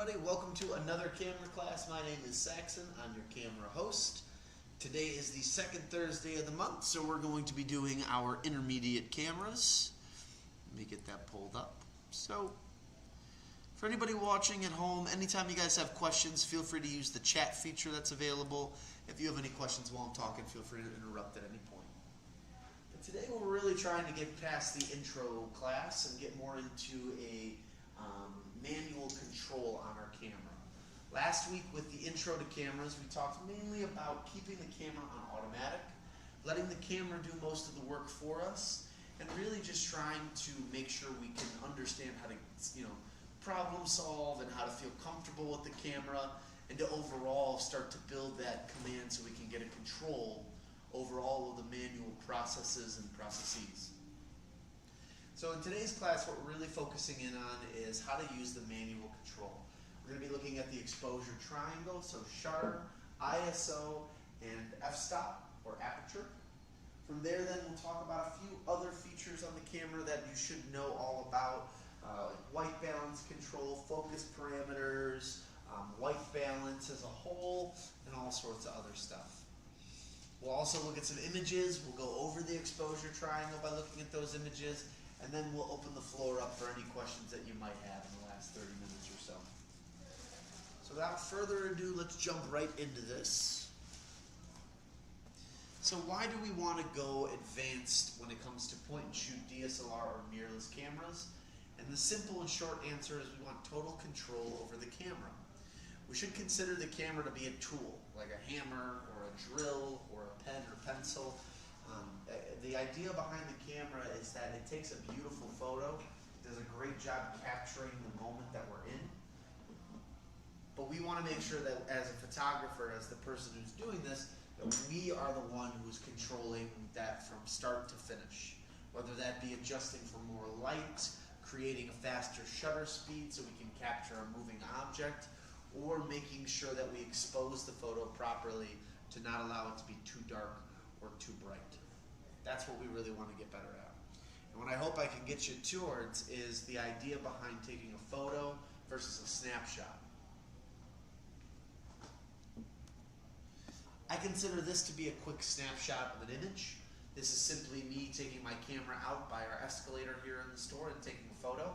everybody. Welcome to another camera class. My name is Saxon. I'm your camera host. Today is the second Thursday of the month, so we're going to be doing our intermediate cameras. Let me get that pulled up. So, for anybody watching at home, anytime you guys have questions, feel free to use the chat feature that's available. If you have any questions while I'm talking, feel free to interrupt at any point. But today we're really trying to get past the intro class and get more into a manual control on our camera. Last week with the intro to cameras, we talked mainly about keeping the camera on automatic, letting the camera do most of the work for us, and really just trying to make sure we can understand how to, problem solve and how to feel comfortable with the camera, and to overall start to build that command so we can get a control over all of the manual processes and processes. So in today's class, what we're really focusing in on is how to use the manual control. We're going to be looking at the exposure triangle, so shutter, ISO, and f-stop, or aperture. From there, then, we'll talk about a few other features on the camera that you should know all about, like white balance control, focus parameters, white balance as a whole, and all sorts of other stuff. We'll also look at some images. We'll go over the exposure triangle by looking at those images, and then we'll open the floor up for any questions that you might have in the last 30 minutes or so. So without further ado, let's jump right into this. So why do we want to go advanced when it comes to point and shoot DSLR or mirrorless cameras? And the simple and short answer is we want total control over the camera. We should consider the camera to be a tool, like a hammer or a drill or a pen or pencil. The idea behind the camera is that it takes a beautiful photo, does a great job capturing the moment that we're in, but we want to make sure that as a photographer, as the person who's doing this, that we are the one who's controlling that from start to finish. Whether that be adjusting for more light, creating a faster shutter speed so we can capture a moving object, or making sure that we expose the photo properly to not allow it to be too dark or too bright. That's what we really want to get better at. And what I hope I can get you towards is the idea behind taking a photo versus a snapshot. I consider this to be a quick snapshot of an image. This is simply me taking my camera out by our escalator here in the store and taking a photo.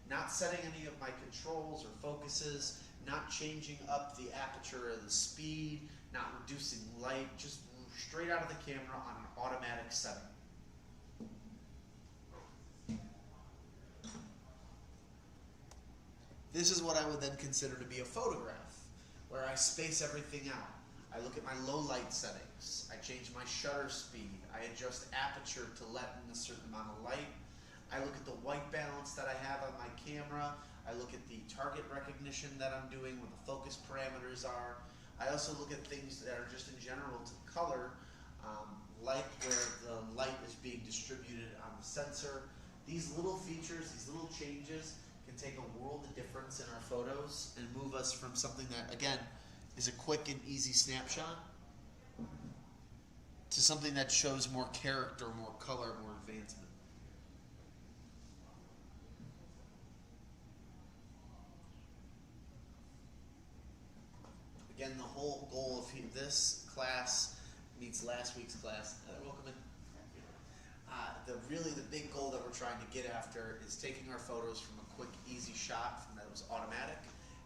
Not setting any of my controls or focuses, not changing up the aperture or the speed, not reducing light, just straight out of the camera on an automatic setting. This is what I would then consider to be a photograph, where I space everything out. I look at my low light settings, I change my shutter speed, I adjust aperture to let in a certain amount of light, I look at the white balance that I have on my camera, I look at the target recognition that I'm doing, what the focus parameters are. I also look at things that are just in general to color, like where the light is being distributed on the sensor. These little features, these little changes can take a world of difference in our photos and move us from something that, again, is a quick and easy snapshot to something that shows more character, more color, more advancement. Again, the whole goal of this class meets last week's class. Welcome in. Really the big goal that we're trying to get after is taking our photos from a quick, easy shot from that was automatic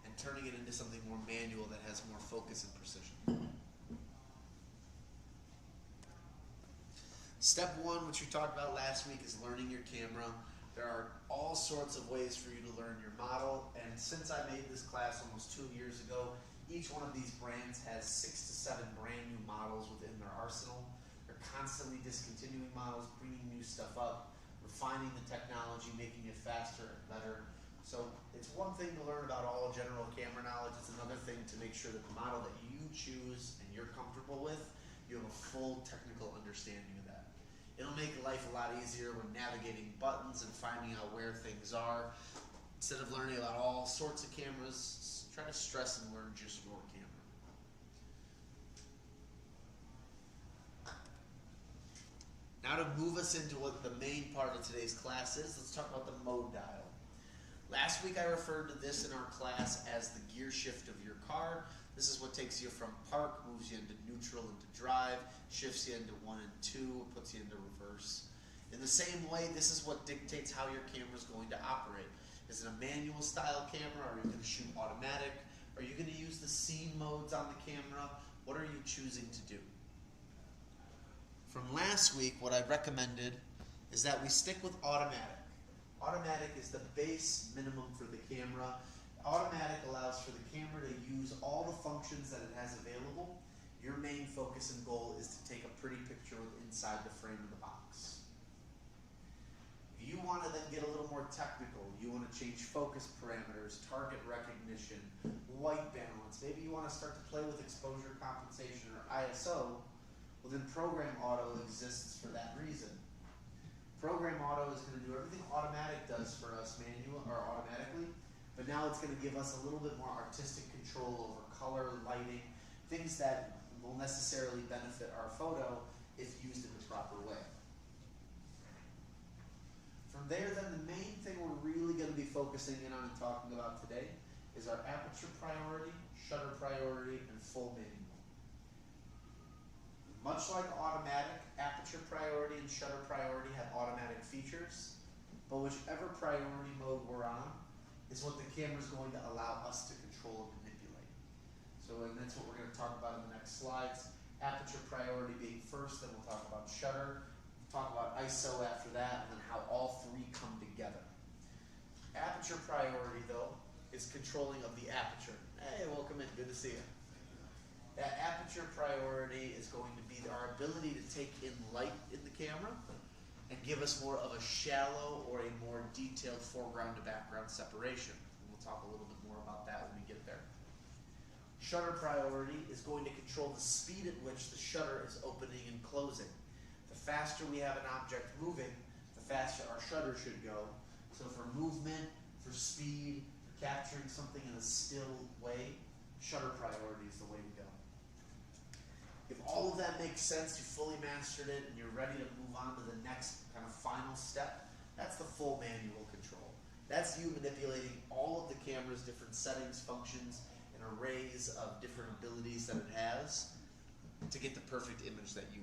and turning it into something more manual that has more focus and precision. Step one, which we talked about last week, is learning your camera. There are all sorts of ways for you to learn your model, and since I made this class almost 2 years ago, each one of these brands has 6 to 7 brand new models within their arsenal. They're constantly discontinuing models, bringing new stuff up, refining the technology, making it faster and better. So it's one thing to learn about all general camera knowledge. It's another thing to make sure that the model that you choose and you're comfortable with, you have a full technical understanding of that. It'll make life a lot easier when navigating buttons and finding out where things are. Instead of learning about all sorts of cameras, try to stress and learn just your camera. Now to move us into what the main part of today's class is, let's talk about the mode dial. Last week I referred to this in our class as the gear shift of your car. This is what takes you from park, moves you into neutral, into drive, shifts you into 1 and 2, puts you into reverse. In the same way, this is what dictates how your camera is going to operate. Is it a manual style camera? Are you going to shoot automatic? Are you going to use the scene modes on the camera? What are you choosing to do? From last week, what I recommended is that we stick with automatic. Automatic is the base minimum for the camera. Automatic allows for the camera to use all the functions that it has available. Your main focus and goal is to take a pretty picture with inside the frame of the box. If you want to then get a little more technical, you want to change focus parameters, target recognition, white balance, maybe you want to start to play with exposure compensation or ISO, well then Program Auto exists for that reason. Program Auto is going to do everything automatic does for us manual or automatically, but now it's going to give us a little bit more artistic control over color, lighting, things that will necessarily benefit our photo if used in the proper way. From there, then, the main thing we're really going to be focusing in on and talking about today is our aperture priority, shutter priority, and full manual. Much like automatic, aperture priority and shutter priority have automatic features, but whichever priority mode we're on is what the camera is going to allow us to control and manipulate. So, and that's what we're going to talk about in the next slides. Aperture priority being first, then we'll talk about shutter, talk about ISO after that, and then how all three come together. Aperture priority, though, is controlling of the aperture. Hey, welcome in. Good to see you. That aperture priority is going to be our ability to take in light in the camera and give us more of a shallow or a more detailed foreground to background separation. And we'll talk a little bit more about that when we get there. Shutter priority is going to control the speed at which the shutter is opening and closing. The faster we have an object moving, the faster our shutter should go. So for movement, for speed, for capturing something in a still way, shutter priority is the way to go. If all of that makes sense, you fully mastered it, and you're ready to move on to the next kind of final step, that's the full manual control. That's you manipulating all of the camera's different settings, functions, and arrays of different abilities that it has to get the perfect image that you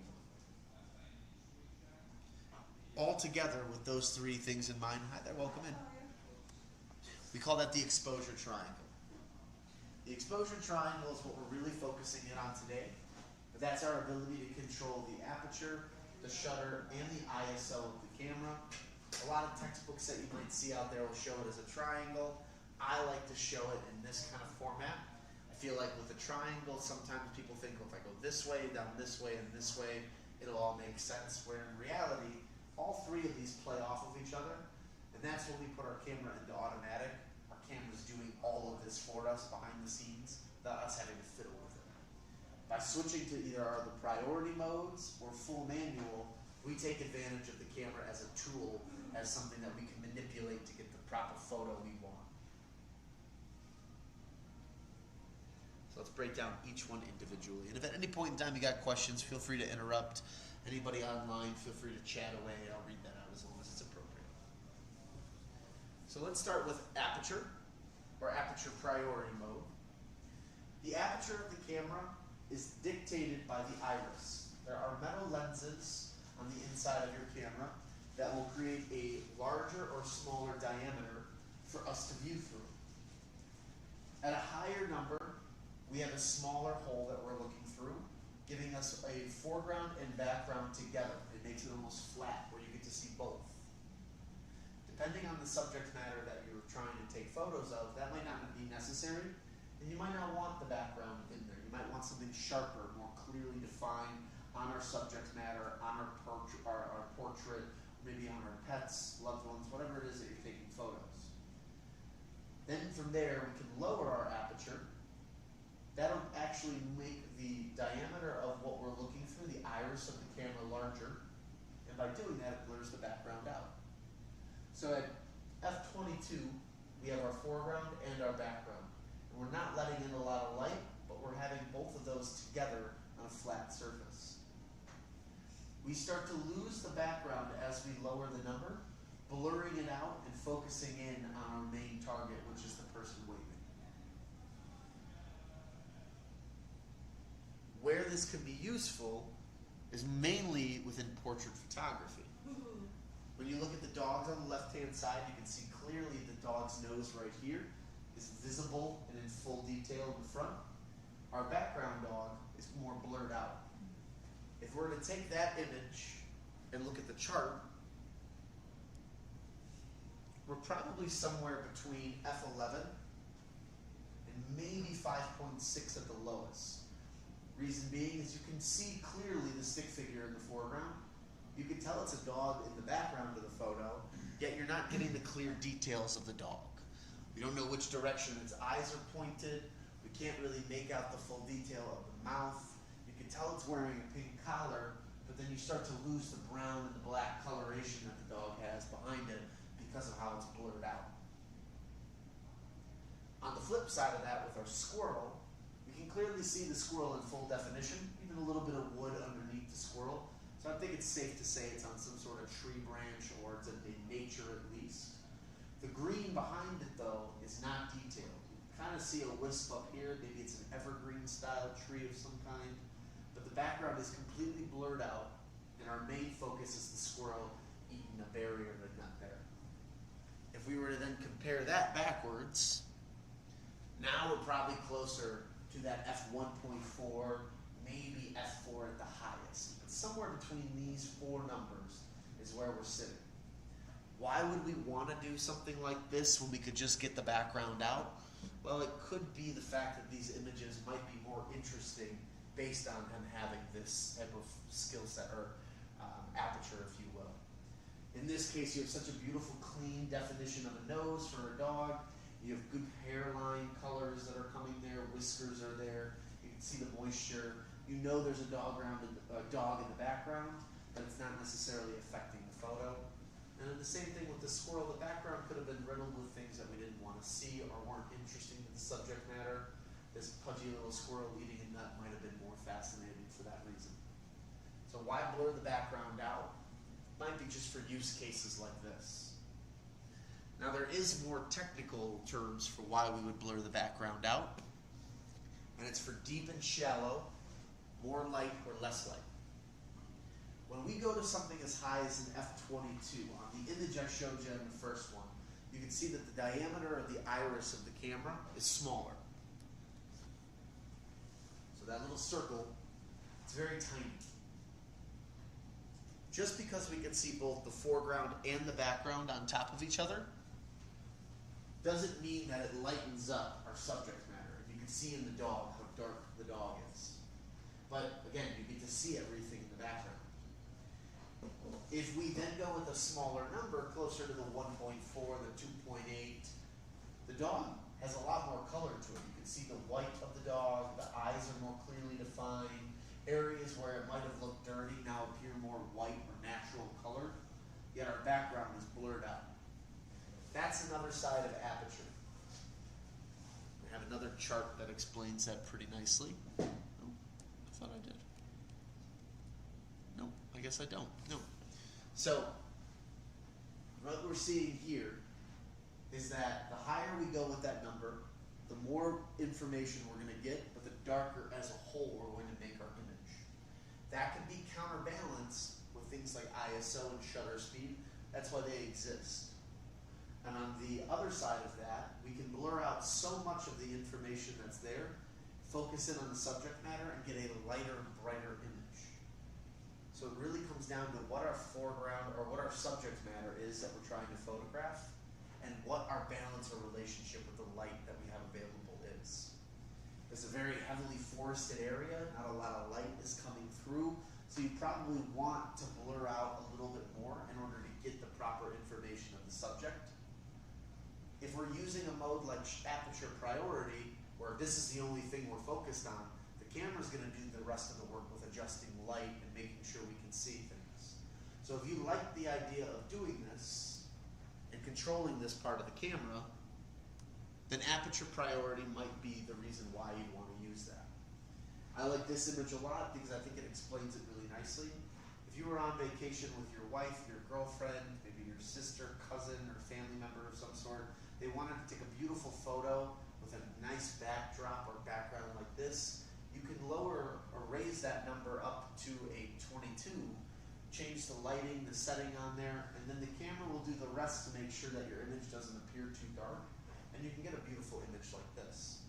want. All together with those three things in mind. Hi there, welcome in. We call that the exposure triangle. The exposure triangle is what we're really focusing in on today. That's our ability to control the aperture, the shutter, and the ISO of the camera. A lot of textbooks that you might see out there will show it as a triangle. I like to show it in this kind of format. I feel like with a triangle, sometimes people think, well, if I go this way, down this way, and this way, it'll all make sense, where in reality, all three of these play off of each other, and that's when we put our camera into automatic. Our camera's doing all of this for us behind the scenes without us having to fiddle with it. By switching to either the priority modes or full manual, we take advantage of the camera as a tool, as something that we can manipulate to get the proper photo we want. So let's break down each one individually. And if at any point in time you got questions, feel free to interrupt. Anybody online, feel free to chat away. I'll read that out as long as it's appropriate. So let's start with aperture, or aperture priority mode. The aperture of the camera is dictated by the iris. There are metal lenses on the inside of your camera that will create a larger or smaller diameter for us to view through. At a higher number, we have a smaller hole that we're looking through, giving us a foreground and background together. It makes it almost flat, where you get to see both. Depending on the subject matter that you're trying to take photos of, that might not be necessary, and you might not want the background in there. You might want something sharper, more clearly defined on our subject matter, on our portrait, maybe on our pets, loved ones, whatever it is that you're taking photos. Then from there, we can lower our aperture. That'll actually make the diameter of what we're looking through, the iris of the camera, larger. And by doing that, it blurs the background out. So at f22, we have our foreground and our background. And we're not letting in a lot of light, but we're having both of those together on a flat surface. We start to lose the background as we lower the number, blurring it out and focusing in on our main target, which is the person waving. Where this can be useful is mainly within portrait photography. When you look at the dogs on the left-hand side, you can see clearly the dog's nose right here is visible and in full detail in the front. Our background dog is more blurred out. If we're to take that image and look at the chart, we're probably somewhere between F11 and maybe 5.6 at the lowest. Reason being is you can see clearly the stick figure in the foreground. You can tell it's a dog in the background of the photo, yet you're not getting the clear details of the dog. We don't know which direction its eyes are pointed. We can't really make out the full detail of the mouth. You can tell it's wearing a pink collar, but then you start to lose the brown and the black coloration that the dog has behind it because of how it's blurred out. On the flip side of that, with our squirrel, we can clearly see the squirrel in full definition, even a little bit of wood underneath the squirrel. So I think it's safe to say it's on some sort of tree branch, or it's in nature at least. The green behind it, though, is not detailed. You kind of see a wisp up here. Maybe it's an evergreen style tree of some kind. But the background is completely blurred out, and our main focus is the squirrel eating a berry or a nut there. If we were to then compare that backwards, now we're probably closer to that f1.4, maybe f4 at the highest. But somewhere between these four numbers is where we're sitting. Why would we want to do something like this when we could just get the background out? Well, it could be the fact that these images might be more interesting based on him having this type of skill set, or aperture, if you will. In this case, you have such a beautiful, clean definition of a nose for a dog. You have good hairline colors that are coming there. Whiskers are there. You can see the moisture. You know there's a dog in the background, but it's not necessarily affecting the photo. And then the same thing with the squirrel. The background could have been riddled with things that we didn't want to see or weren't interesting to the subject matter. This pudgy little squirrel eating a nut might have been more fascinating for that reason. So why blur the background out? Might be just for use cases like this. Now there is more technical terms for why we would blur the background out, and it's for deep and shallow, more light or less light. When we go to something as high as an f22, on the image I showed you in the first one, you can see that the diameter of the iris of the camera is smaller. So that little circle, it's very tiny. Just because we can see both the foreground and the background on top of each other doesn't mean that it lightens up our subject matter. You can see in the dog how dark the dog is. But again, you get to see everything in the background. If we then go with a smaller number, closer to the 1.4, the 2.8, the dog has a lot more color to it. You can see the white of the dog, the eyes are more clearly defined. Areas where it might have looked dirty now appear more white or natural colored, yet our background is blurred out. That's another side of aperture. We have another chart that explains that pretty nicely. Oh, I thought I did. No, I guess I don't. No. So, what we're seeing here is that the higher we go with that number, the more information we're going to get, but the darker as a whole we're going to make our image. That can be counterbalanced with things like ISO and shutter speed. That's why they exist. And on the other side of that, we can blur out so much of the information that's there, focus in on the subject matter, and get a lighter, brighter image. So it really comes down to what our foreground or what our subject matter is that we're trying to photograph, and what our balance or relationship with the light that we have available is. It's a very heavily forested area, not a lot of light is coming through, so you probably want to blur out a little bit more in order to get the proper information of the subject. If we're using a mode like aperture priority, where this is the only thing we're focused on, the camera's going to do the rest of the work with adjusting light and making sure we can see things. So if you like the idea of doing this and controlling this part of the camera, then aperture priority might be the reason why you'd want to use that. I like this image a lot because I think it explains it really nicely. If you were on vacation with your wife, your girlfriend, maybe your sister, cousin, or family member of some sort, they wanted to take a beautiful photo with a nice backdrop or background like this, you can lower or raise that number up to a 22, change the lighting, the setting on there, and then the camera will do the rest to make sure that your image doesn't appear too dark, and you can get a beautiful image like this.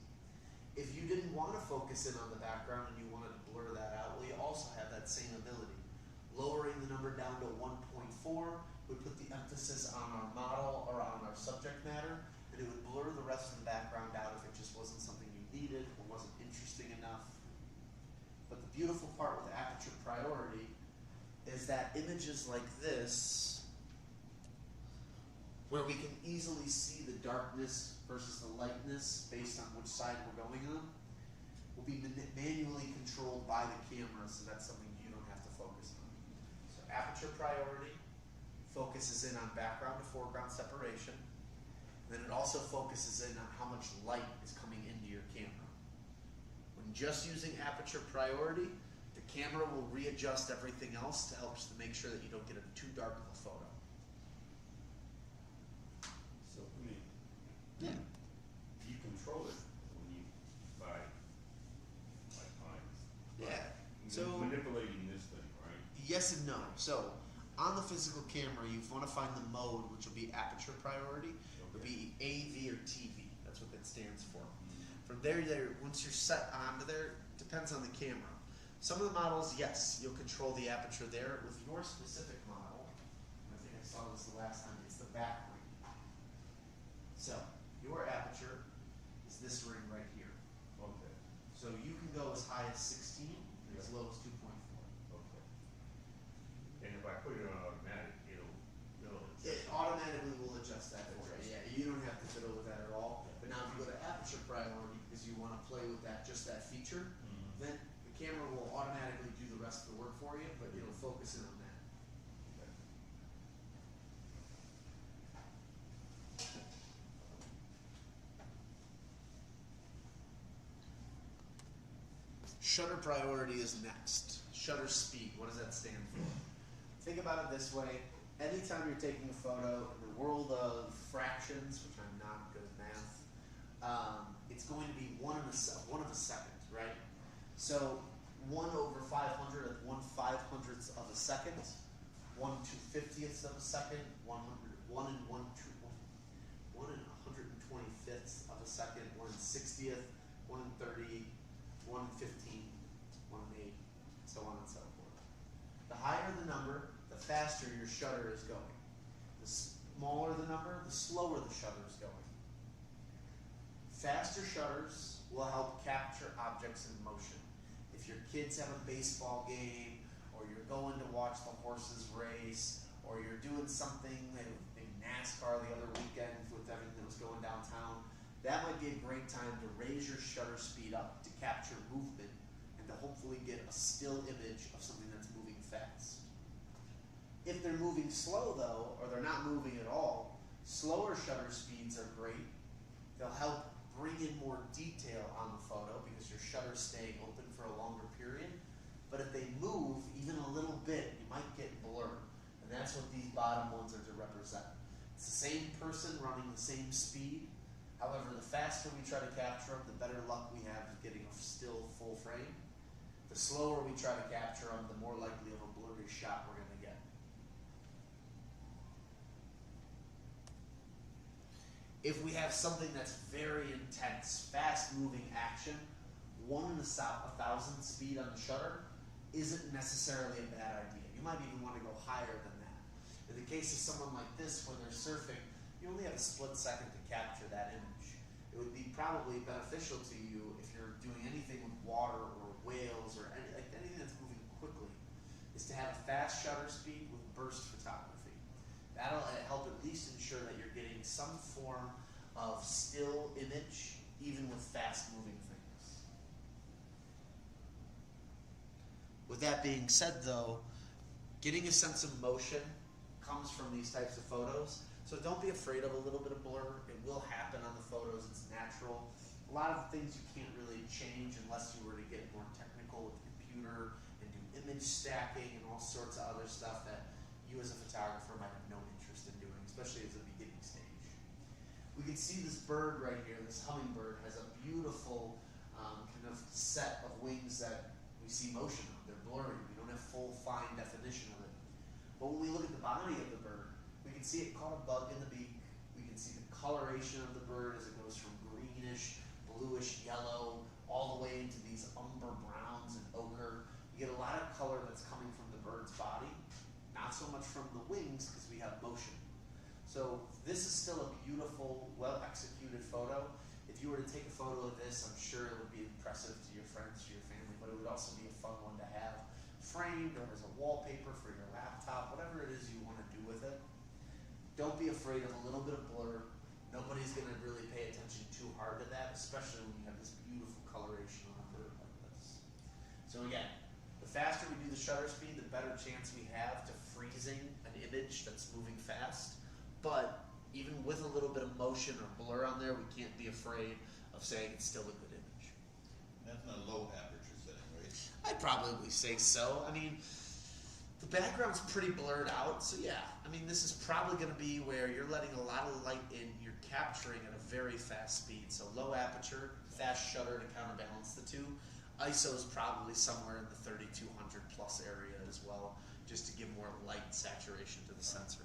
If you didn't want to focus in on the background and you wanted to blur that out, well, you also have that same ability. Lowering the number down to 1.4 would put the emphasis on our model or on our subject matter, and it would blur the rest of the background out if it just wasn't something you needed or wasn't interesting enough. But the beautiful part with aperture priority is that images like this, where we can easily see the darkness versus the lightness based on which side we're going on, will be manually controlled by the camera, so that's something you don't have to focus on. So aperture priority focuses in on background to foreground separation, and then it also focuses in on how much light is coming into your camera. When just using aperture priority, the camera will readjust everything else to help to make sure that you don't get a too dark of a photo. So, I mean, Yeah. you control it when you buy times. Yeah. You're So manipulating this thing, right? yes and no. So on the physical camera, you want to find the mode, which will be aperture priority. It would be AV or TV. That's what that stands for. From there, once you're set onto there, depends on the camera. Some of the models, yes, you'll control the aperture there. With your specific model, I think I saw this the last time, it's the back ring. So your aperture is this ring right here. Okay, So you can go as high as 16 and as low as 2.4. okay. And if I put it on automatic, it'll It automatically will adjust that for you. Yeah, you don't have to fiddle with that at all. But now if you go to aperture priority because you want to play with that, just that feature, then the camera will automatically do the rest of the work for you, but it'll focus in on that. Shutter priority is next. Shutter speed, what does that stand for? Think about it this way. Anytime you're taking a photo in the world of fractions, which I'm not good at math, it's going to be one of a second, right? So 1/500 is 1/500th of a second, 1/250th of a second, 1 and 1/125th of a second, 1/60th, 1/30, 1/15, 1/8, so on and so forth. The higher the number, the faster your shutter is going. The smaller the number, the slower the shutter is going. Faster shutters will help capture objects in motion. If your kids have a baseball game, or you're going to watch the horses race, or you're doing something like NASCAR the other weekend with everything that was going downtown, that might be a great time to raise your shutter speed up to capture movement and to hopefully get a still image of something that's moving fast. If they're moving slow though, or they're not moving at all, slower shutter speeds are great. They'll help bring in more detail on the photo because your shutter's staying open for a longer period. But if they move even a little bit, you might get blur. And that's what these bottom ones are to represent. It's the same person running the same speed. However, the faster we try to capture them, the better luck we have with getting a still full frame. The slower we try to capture them, the more likely of a blurry shot we're going to get. If we have something that's very intense, fast-moving action, 1 in 1,000 speed on the shutter isn't necessarily a bad idea. You might even want to go higher than that. In the case of someone like this, when they're surfing, you only have a split second to capture that image. It would be probably beneficial to you if you're doing anything with water or whales or anything that's moving quickly, is to have a fast shutter speed with burst photography. That'll help at least ensure that you're getting some form of still image, even with fast moving things. With that being said though, getting a sense of motion comes from these types of photos. So don't be afraid of a little bit of blur. It will happen on the photos, it's natural. A lot of things you can't really change unless you were to get more technical with the computer and do image stacking and all sorts of other stuff that you as a photographer might have no interest in doing, especially as a beginning stage. We can see this bird right here, this hummingbird, has a beautiful kind of set of wings that we see motion on. They're blurry. We don't have full fine definition of it. But when we look at the body of the bird, we can see it caught a bug in the beak. We can see the coloration of the bird as it goes from greenish, bluish, yellow, all the way into these umber browns and ochre. You get a lot of color that's coming from the bird's body, not so much from the wings because we have motion. So this is still a beautiful, well-executed photo. If you were to take a photo of this, I'm sure it would be impressive to your friends, to your family, but it would also be a fun one to have framed or as a wallpaper for your laptop, whatever it is you want to do with it. Don't be afraid of a little bit of blur. Nobody's going to really pay attention too hard to that, especially when you have this beautiful coloration on a bird like this. So again, the faster we do the shutter speed, the better chance we have to freezing an image that's moving fast. But even with a little bit of motion or blur on there, we can't be afraid of saying it's still a good image. That's not a low aperture setting, right? I'd probably say so. I mean, the background's pretty blurred out, so yeah. I mean, this is probably going to be where you're letting a lot of light in, you're capturing at a very fast speed. So low aperture, fast shutter to counterbalance the two. ISO is probably somewhere in the 3200 plus area as well, just to give more light saturation to the sensor.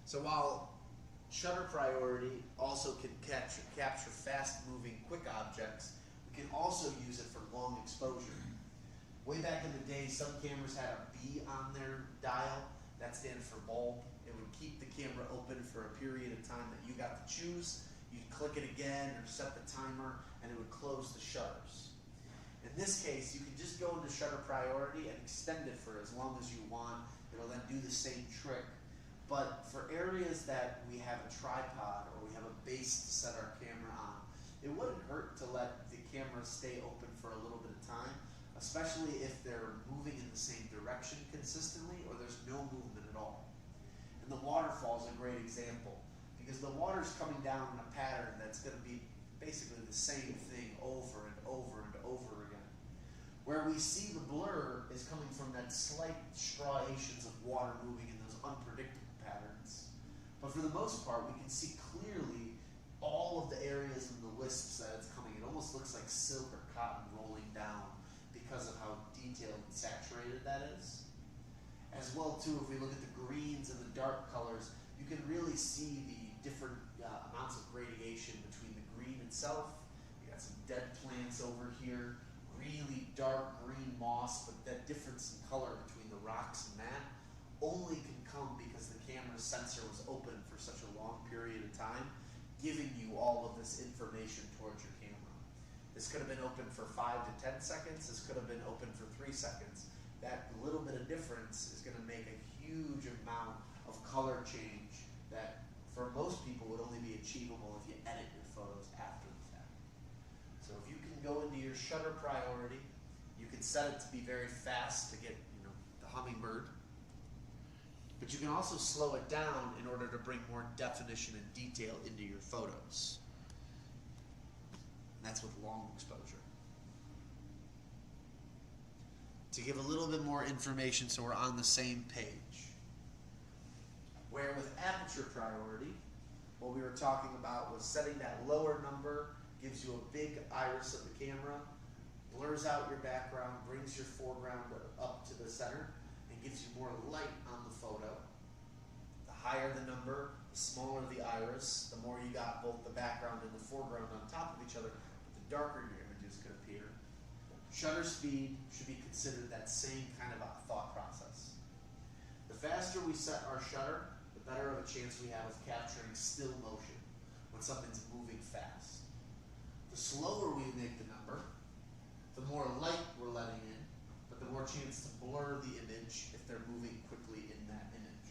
So while shutter priority also can capture fast-moving, quick objects, we can also use it for long exposure. Way back in the day, some cameras had a B on their dial. That stands for bulb. It would keep the camera open for a period of time that you got to choose. You'd click it again or set the timer, and it would close the shutters. In this case, you can just go into shutter priority and extend it for as long as you want. It'll then do the same trick. But for areas that we have a tripod or we have a base to set our camera on, it wouldn't hurt to let the camera stay open for a little bit of time, especially if they're moving in the same direction consistently or there's no movement at all. And the waterfall is a great example because the water's coming down in a pattern that's going to be basically the same thing over and over and over again. Where we see the blur is coming from that slight striations of water moving in those unpredictable patterns. But for the most part, we can see clearly all of the areas in the wisps that it's coming. It almost looks like silk or cotton rolling down because of how detailed and saturated that is. As well, too, if we look at the greens and the dark colors, you can really see the different amounts of gradation between the green itself. You got some dead plants over here, really dark green moss, but that difference in color between the rocks and that only can come because the camera's sensor was open for such a long period of time, giving you all of this information towards your camera. This could have been open for 5 to 10 seconds. This could have been open for 3 seconds. That little bit of difference is going to make a huge amount of color change that for most people would only be achievable if you edit your photos after the fact. So if you can go into your shutter priority, you can set it to be very fast to get the hummingbird. But you can also slow it down in order to bring more definition and detail into your photos. And that's with long exposure. To give a little bit more information so we're on the same page. Where with aperture priority, what we were talking about was setting that lower number, gives you a big iris of the camera, blurs out your background, brings your foreground up to the center, and gives you more light on the photo. The higher the number, the smaller the iris, the more you got both the background and the foreground on top of each other, the darker your images could appear. Shutter speed should be considered that same kind of a thought process. The faster we set our shutter, the better of a chance we have of capturing still motion when something's moving fast. The slower we make the number, the more light we're letting in, but the more chance to blur the image if they're moving quickly in that image.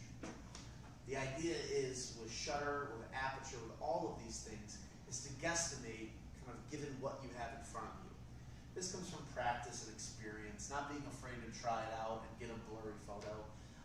The idea is with shutter, with aperture, with all of these things, is to guesstimate kind of given what you have in front of you. This comes from practice and experience, not being afraid to try it out and get a blurry photo.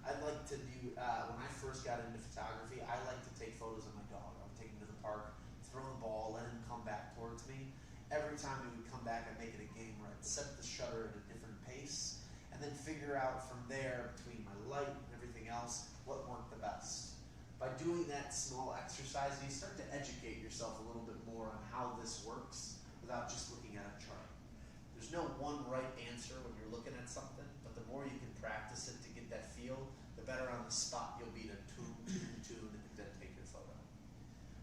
I'd like to do, when I first got into photography, I like to take photos of my dog. I would take him to the park, throw the ball, let him come back towards me. Every time he would come back, I'd make it a game set the shutter at a different pace, and then figure out from there, between my light and everything else, what worked the best. By doing that small exercise, you start to educate yourself a little bit more on how this works without just looking at a chart. There's no one right answer when you're looking at something, but the more you can practice it to get that feel, the better on the spot you'll be to tune, and then take your photo.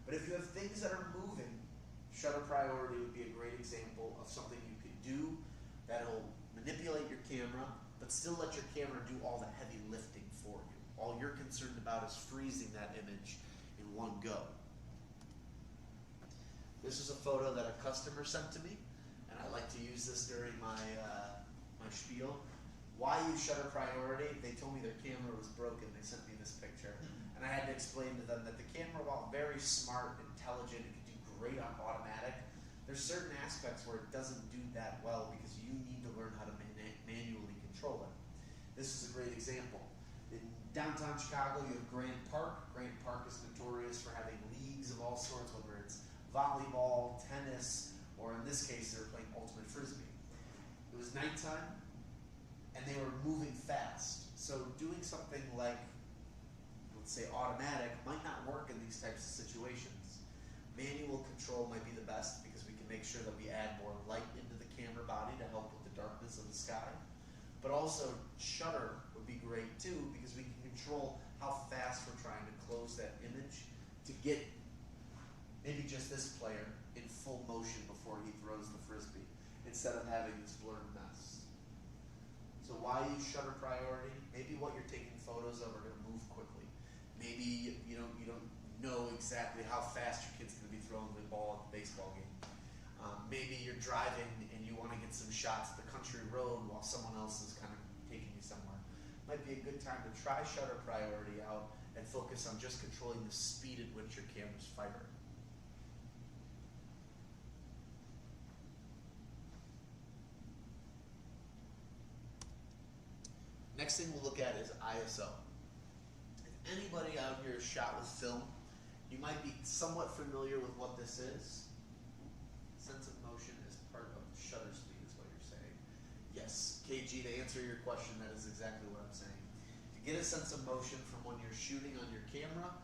But if you have things that are moving, shutter priority would be a great example of something you could do that'll manipulate your camera, but still let your camera do all the heavy lifting for you. All you're concerned about is freezing that image in one go. This is a photo that a customer sent to me, and I like to use this during my my spiel. Why use shutter priority? They told me their camera was broken. They sent me this picture, and I had to explain to them that the camera, while very smart, intelligent, it could do great on automatic, there's certain aspects where it doesn't do that well because you need to learn how to manually control it. This is a great example. In downtown Chicago, you have Grant Park. Grant Park is notorious for having leagues of all sorts, whether it's volleyball, tennis, or in this case, they were playing ultimate frisbee. It was nighttime, and they were moving fast. So doing something like, let's say, automatic might not work in these types of situations. Manual control might be the best because we can make sure that we add more light into the camera body to help with the darkness of the sky. But also shutter would be great too because we can control how fast we're trying to close that image to get maybe just this player in full motion before he throws the frisbee instead of having this blurred mess. So why use shutter priority? Maybe what you're taking photos of are going to move quickly. Maybe you don't know exactly how fast your kid's going to be throwing the ball at the baseball game. Maybe you're driving and you want to get some shots at the country road while someone else is kind of taking you somewhere. Might be a good time to try shutter priority out and focus on just controlling the speed at which your camera's firing. Next thing we'll look at is ISO. If anybody out here is shot with film, you might be somewhat familiar with what this is. Sense of motion is part of the shutter speed is what you're saying. Yes, KG, to answer your question, that is exactly what I'm saying. To get a sense of motion from when you're shooting on your camera,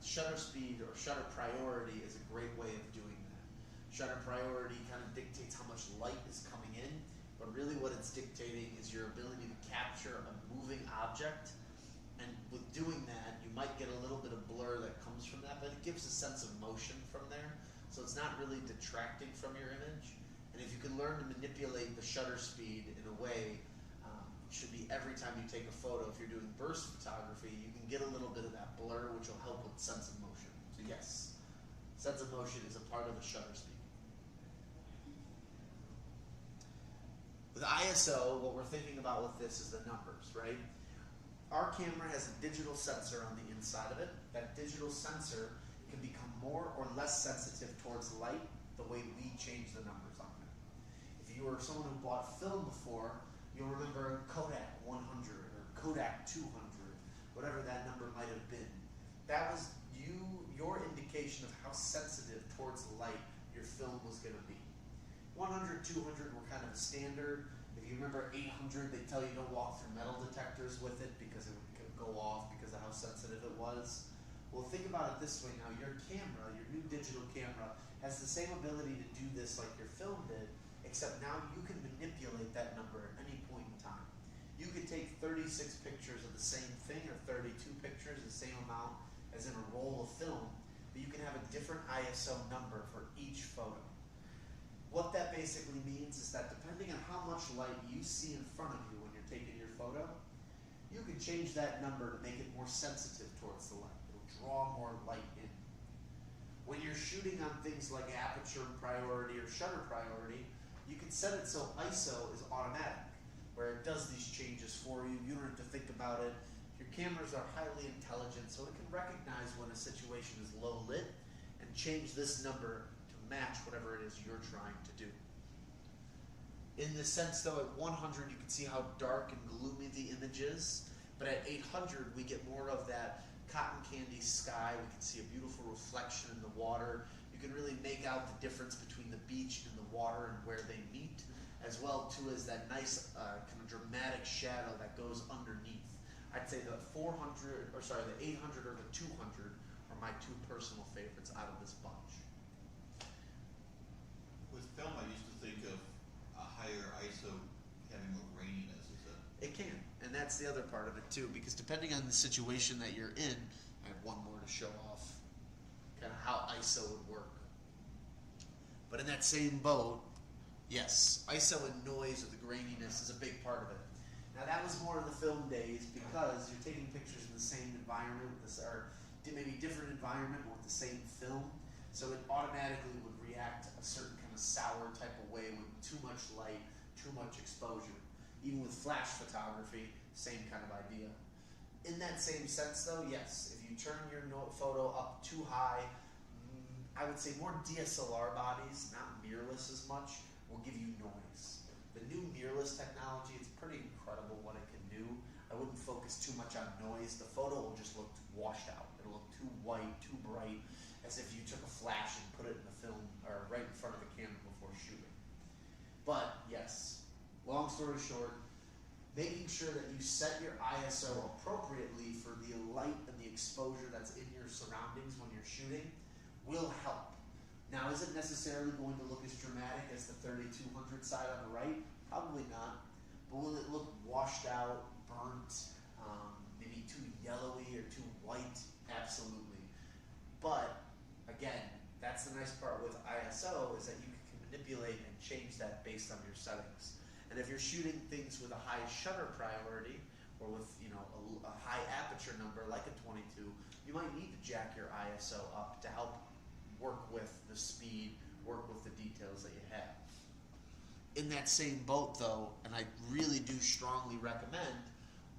shutter speed or shutter priority is a great way of doing that. Shutter priority kind of dictates how much light is coming in, but really what it's dictating is your ability to capture a moving object. And with doing that, you might get a little bit of blur that comes from that, but it gives a sense of motion from there. So it's not really detracting from your image. And if you can learn to manipulate the shutter speed in a way, it should be every time you take a photo, if you're doing burst photography, you can get a little bit of that blur, which will help with sense of motion. So yes, sense of motion is a part of the shutter speed. With ISO, what we're thinking about with this is the numbers, right? Our camera has a digital sensor on the inside of it. That digital sensor can become more or less sensitive towards light the way we change the numbers on it. If you were someone who bought film before, you'll remember Kodak 100 or Kodak 200, whatever that number might have been. That was your indication of how sensitive towards light your film was going to be. 100, 200 were kind of standard. If you remember 800, they tell you don't walk through metal detectors with it because it would go off because of how sensitive it was. Well, think about it this way now. Your camera, your new digital camera, has the same ability to do this like your film did, except now you can manipulate that number at any point in time. You could take 36 pictures of the same thing or 32 pictures, the same amount as in a roll of film, but you can have a different ISO number for each photo. What that basically means is that depending on how much light you see in front of you when you're taking your photo, you can change that number to make it more sensitive towards the light. It'll draw more light in. When you're shooting on things like aperture priority or shutter priority, you can set it so ISO is automatic, where it does these changes for you. You don't have to think about it. Your cameras are highly intelligent, so it can recognize when a situation is low lit and change this number to match whatever it is you're trying to do. In the sense though, at 100 you can see how dark and gloomy the image is, but at 800 we get more of that cotton candy sky. We can see a beautiful reflection in the water. You can really make out the difference between the beach and the water and where they meet. as well too as that nice kind of dramatic shadow that goes underneath. I'd say the 400, or sorry, the 800 or the 200 are my two personal favorites out of this bunch. With film, I used to think of a higher ISO having more graininess. Is that? It can, and that's the other part of it too, because depending on the situation that you're in, I have one more to show off kind of how ISO would work. But in that same boat, yes, ISO and noise or the graininess is a big part of it. Now that was more in the film days because you're taking pictures in the same environment with this, or maybe different environment with the same film, so it automatically would react a certain kind of sour type of way with too much light, too much exposure. Even with flash photography, same kind of idea. In that same sense though, yes, if you turn your photo up too high, I would say more DSLR bodies, not mirrorless as much, will give you noise. The new mirrorless technology, it's pretty incredible what it can do. I wouldn't focus too much on noise. The photo will just look washed out. It'll look too white, too bright, as if you took a flash and put it in the film, or right in front of the camera before shooting. But yes, long story short, making sure that you set your ISO appropriately for the light and the exposure that's in your surroundings when you're shooting will help. Now, is it necessarily going to look as dramatic as the 3200 side on the right? Probably not. But will it look washed out, burnt, maybe too yellowy or too white? Absolutely. But again, that's the nice part with ISO, is that you can manipulate and change that based on your settings. And if you're shooting things with a high shutter priority, or with a high aperture number like a 22, you might need to jack your ISO up to help work with the speed, work with the details that you have. In that same boat though, and I really do strongly recommend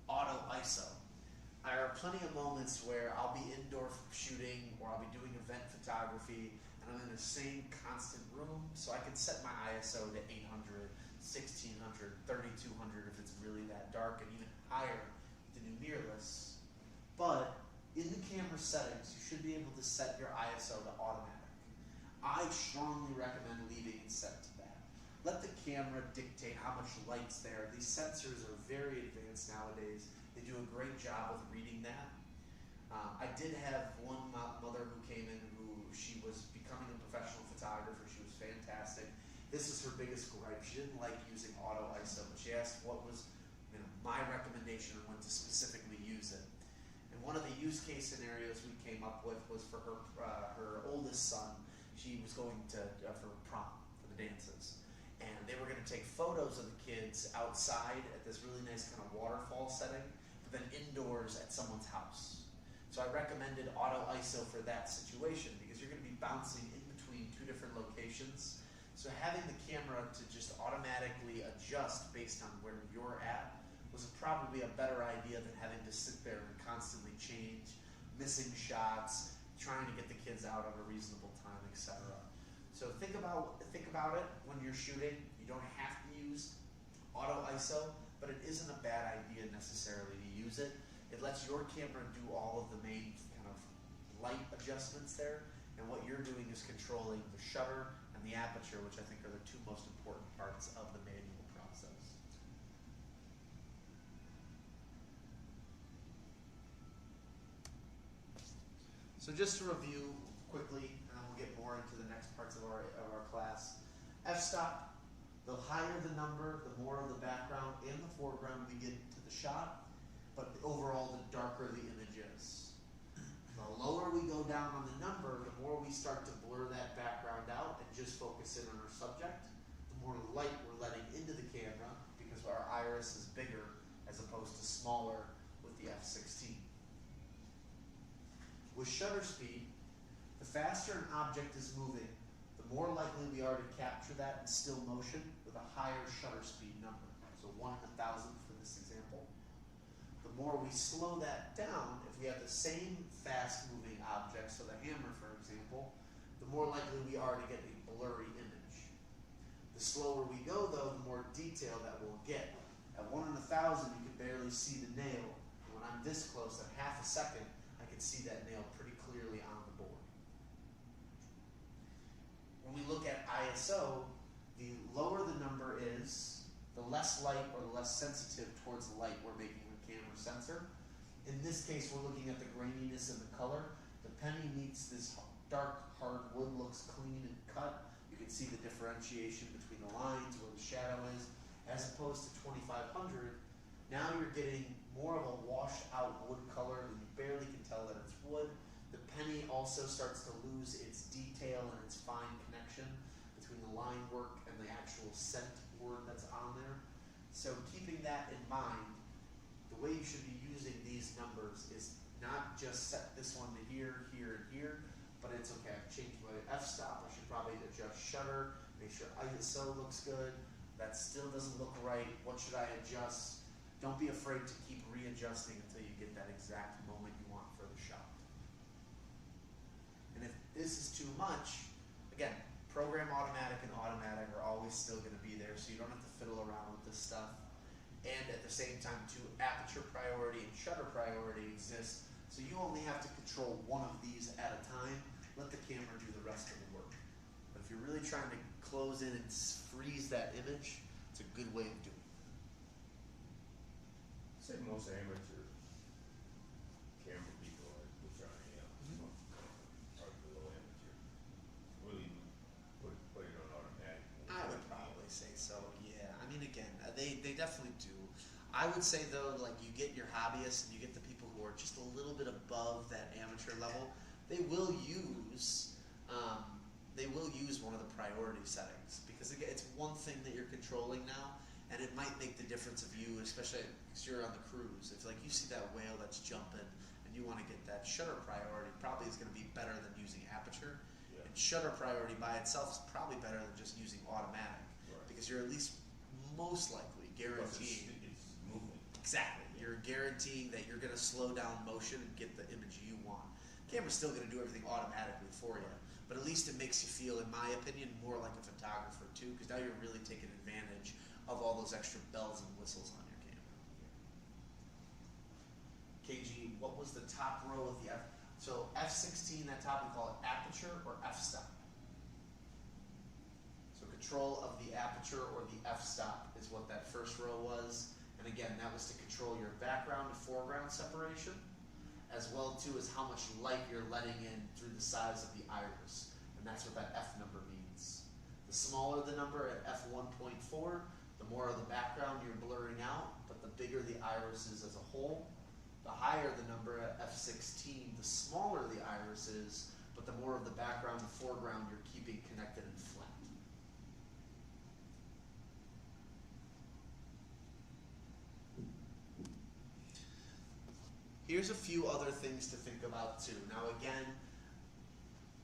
auto ISO. There are plenty of moments where I'll be indoor shooting or I'll be doing event photography and I'm in the same constant room, so I can set my ISO to 800, 1600, 3200 if it's really that dark, and even higher with the new mirrorless. But in the camera settings, you should be able to set your ISO to automatic. I strongly recommend leaving it set to that. Let the camera dictate how much light's there. These sensors are very advanced nowadays. They do a great job of reading that. I did have one mother who came in she was becoming a professional photographer. She was fantastic. This is her biggest gripe. She didn't like using auto ISO, but she asked what was my recommendation on when to specifically use it. And one of the use case scenarios we came up with was for her oldest son. She was going to for prom, for the dances, and they were going to take photos of the kids outside at this really nice kind of waterfall setting, but then indoors at someone's house. So I recommended auto ISO for that situation because you're going to be bouncing in between two different locations. So having the camera to just automatically adjust based on where you're at was probably a better idea than having to sit there and constantly change, missing shots, trying to get the kids out at a reasonable time, etc. So think about it when you're shooting. You don't have to use auto ISO, but it isn't a bad idea necessarily to use it. It lets your camera do all of the main kind of light adjustments there, and what you're doing is controlling the shutter and the aperture, which I think are the two most important parts of the manual process. So just to review quickly, and then we'll get more into the next parts of our class. F-stop, the higher the number, the more of the background and the foreground we get to the shot, but overall the darker the image is. The lower we go down on the number, the more we start to blur that background out and just focus in on our subject, the more light we're letting into the camera because our iris is bigger as opposed to smaller with the f/16. With shutter speed, the faster an object is moving, the more likely we are to capture that in still motion with a higher shutter speed number. So 1 in 1,000 for this example. The more we slow that down, if we have the same fast-moving object, so the hammer, for example, the more likely we are to get a blurry image. The slower we go, though, the more detail that we'll get. At 1 in 1,000, you can barely see the nail. And when I'm this close, at half a second, I can see that nail pretty clearly on the board. When we look at ISO, The lower the number is, the less light or the less sensitive towards the light we're making the camera sensor. In this case, we're looking at the graininess of the color. The penny meets this dark, hard wood, looks clean and cut. You can see the differentiation between the lines, where the shadow is, as opposed to 2500. Now you're getting more of a washed out wood color, and you barely can tell that it's wood. The penny also starts to lose its detail and its fine connection between the line work and the actual scent word that's on there. So keeping that in mind, the way you should be using these numbers is not just set this one to here, here, and here, but it's okay, I've changed my f-stop, I should probably adjust shutter, make sure ISO looks good, that still doesn't look right, what should I adjust? Don't be afraid to keep readjusting until you get that exact moment you want for the shot. And if this is too much, again, program automatic and automatic are always still going to be there, so you don't have to fiddle around with this stuff. And at the same time, too, aperture priority and shutter priority exist, so you only have to control one of these at a time. Let the camera do the rest of the work. But if you're really trying to close in and freeze that image, it's a good way of doing it. I say most amateur camera people are below amateur. Really put it on automatic. I would probably say so, yeah. I mean, again, they definitely do. I would say, though, like, you get your hobbyists and you get the people who are just a little bit above that amateur level, they will use one of the priority settings, because again, it's one thing that you're controlling now, and it might make the difference of you, especially because you're on the cruise. If like you see that whale that's jumping and you want to get that shutter priority, probably is going to be better than using aperture. Yeah. And shutter priority by itself is probably better than just using automatic, Right. because you're at least most likely guaranteeing. It's moving. Exactly. You're guaranteeing that you're going to slow down motion and get the image you want. Camera's still going to do everything automatically for you, but at least it makes you feel, in my opinion, more like a photographer too, because now you're really taking advantage of all those extra bells and whistles on your camera. KG, what was the top row of the F? So F16, that top, we call it aperture or f-stop. So control of the aperture or the f-stop is what that first row was. And again, that was to control your background to foreground separation, as well too as how much light you're letting in through the size of the iris. And that's what that F number means. The smaller the number at f1.4, the more of the background you're blurring out, but the bigger the iris is as a whole. The higher the number at f16, the smaller the iris is, but the more of the background and foreground you're keeping connected and flat. Here's a few other things to think about too. Now again,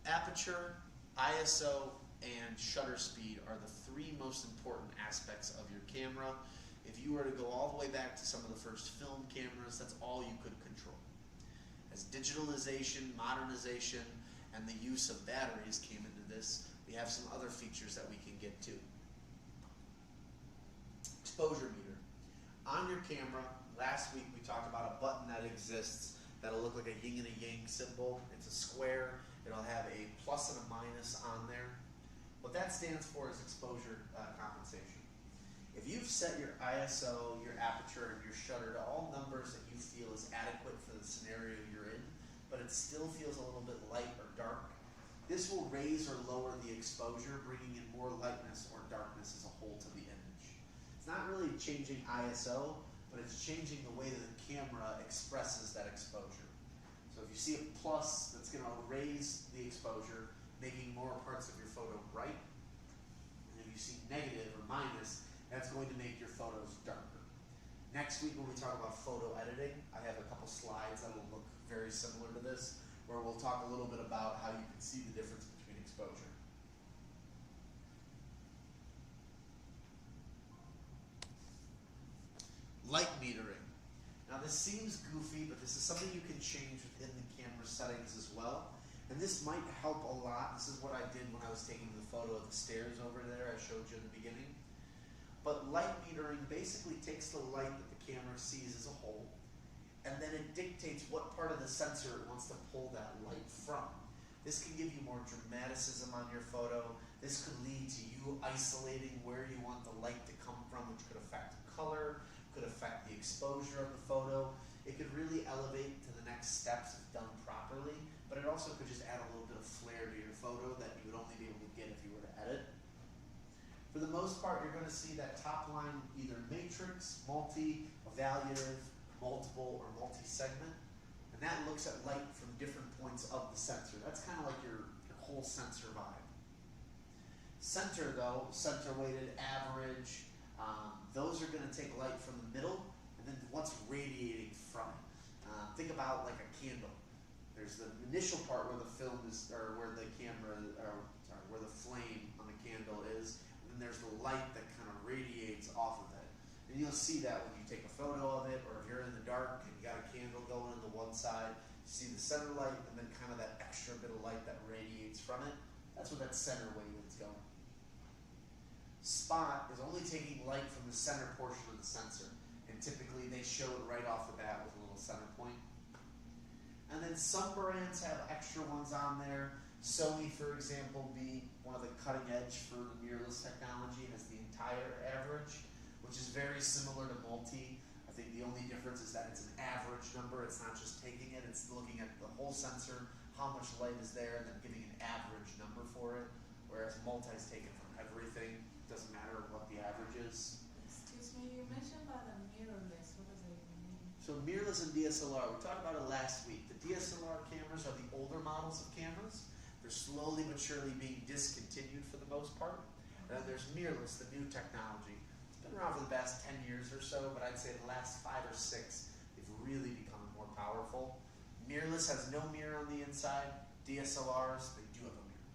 aperture, ISO, and shutter speed are the three most important aspects of your camera. If you were to go all the way back to some of the first film cameras, that's all you could control. As digitalization, modernization, and the use of batteries came into this, we have some other features that we can get to. Exposure meter. On your camera, last week we talked about a button that exists that'll look like a yin and a yang symbol. It's a square. It'll have a plus and a minus on there. What that stands for is exposure compensation. If you've set your ISO, your aperture, and your shutter to all numbers that you feel is adequate for the scenario you're in, but it still feels a little bit light or dark, this will raise or lower the exposure, bringing in more lightness or darkness as a whole to the image. It's not really changing ISO, but it's changing the way that the camera expresses that exposure. So if you see a plus, that's going to raise the exposure, making more parts of your photo bright. And if you see negative or minus, that's going to make your photos darker. Next week when we talk about photo editing, I have a couple slides that will look very similar to this, where we'll talk a little bit about how you can see the difference between exposure. Light metering. Now this seems goofy, but this is something you can change within the camera settings as well. And this might help a lot. This is what I did when I was taking the photo of the stairs over there I showed you in the beginning. But light metering basically takes the light that the camera sees as a whole, and then it dictates what part of the sensor it wants to pull that light from. This can give you more dramaticism on your photo. This could lead to you isolating where you want the light to come from, which could affect color, could affect the exposure of the photo. It could really elevate to the next steps if done properly, but it also could just add a little bit of flair to your photo that you would only be able to get if you were to edit. For the most part, you're going to see that top line either matrix, multi, evaluative, multiple, or multi-segment, and that looks at light from different points of the sensor. That's kind of like your whole sensor vibe. Center though, center weighted, average, those are going to take light from the middle and then what's radiating from it. Think about like a candle. There's the initial part where the film is, or where the camera, or sorry, where the flame on the candle is, and then there's the light that kind of radiates off of it. And you'll see that when you take a photo of it, or if you're in the dark and you got a candle going on the one side, you see the center light and then kind of that extra bit of light that radiates from it. That's where that center weight is going. Spot is only taking light from the center portion of the sensor, and typically they show it right off the bat with a little center point. And then some brands have extra ones on there. Sony, for example, being one of the cutting edge for the mirrorless technology, has the entire average, which is very similar to multi. I think the only difference is that it's an average number. It's not just taking it, it's looking at the whole sensor, how much light is there, and then giving an average number for it, whereas multi is taken from everything. Doesn't matter what the average is. Excuse me, you mentioned about the mirrorless. What does it mean? So mirrorless and DSLR, we talked about it last week. The DSLR cameras are the older models of cameras. They're slowly but surely being discontinued for the most part. And then there's mirrorless, the new technology. It's been around for the past 10 years or so, but I'd say the last 5 or 6, they've really become more powerful. Mirrorless has no mirror on the inside. DSLRs, they do have a mirror.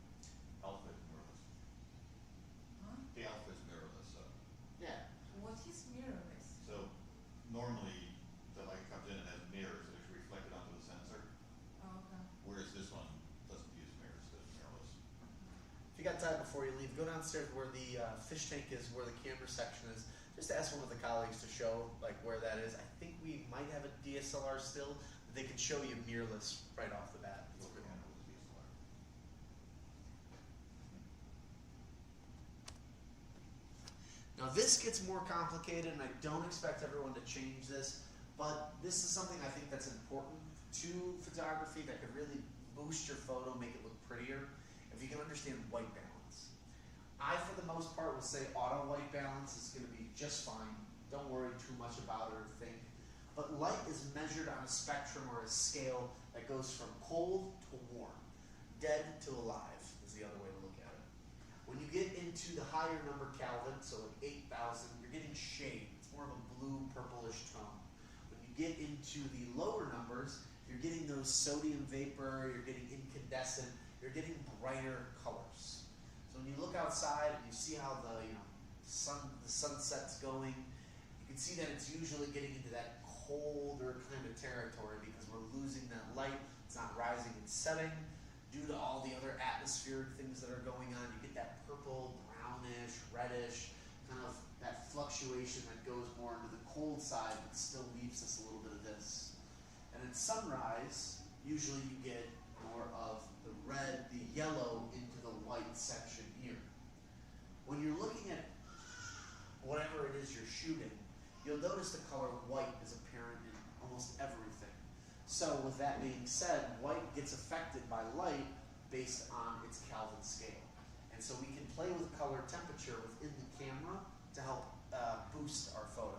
Alpha is mirrorless. Huh? The alpha is mirrorless, so. Yeah. What is mirrorless? So normally the light comes in and has mirrors that are reflected onto the sensor, Oh, okay. whereas this one doesn't use mirrors, it's mirrorless. If you got time before you leave, go downstairs where the fish tank is, where the camera section is. Just ask one of the colleagues to show like where that is. I think we might have a DSLR still, but they can show you mirrorless right off the bat. It's Look pretty at with the DSLR. Now this gets more complicated, and I don't expect everyone to change this, but this is something I think that's important to photography that could really boost your photo, make it look prettier, if you can understand white balance. I, for the most part, will say auto white balance is going to be just fine. Don't worry too much about it or think. But light is measured on a spectrum or a scale that goes from cold to warm, dead to alive is the other way to look at it. When you get into the higher number Kelvin, so like 8,000, you're getting shade. It's more of a blue, purplish tone. When you get into the lower numbers, you're getting those sodium vapor, you're getting incandescent, you're getting brighter colors. So when you look outside and you see how the sunset's going, you can see that it's usually getting into that colder kind of territory because we're losing that light. It's not rising and setting. Due to all the other atmospheric things that are going on, you get that purple, brownish, reddish, kind of that fluctuation that goes more into the cold side but still leaves us a little bit of this. And at sunrise, usually you get more of the red, the yellow into the white section here. When you're looking at whatever it is you're shooting, you'll notice the color white is apparent in almost everything. So with that being said, white gets affected by light based on its Kelvin scale. And so we can play with color temperature within the camera to help boost our photo.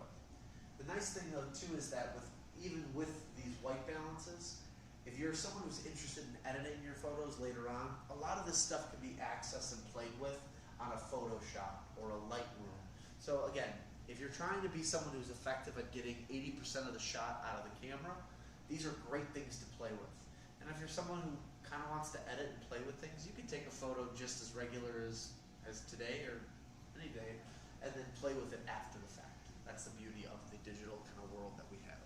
The nice thing though too is that even with these white balances, if you're someone who's interested in editing your photos later on, a lot of this stuff can be accessed and played with on a Photoshop or a Lightroom. So again, if you're trying to be someone who's effective at getting 80% of the shot out of the camera, these are great things to play with. And if you're someone who kind of wants to edit and play with things, you can take a photo just as regular as today or any day, and then play with it after the fact. That's the beauty of the digital kind of world that we have.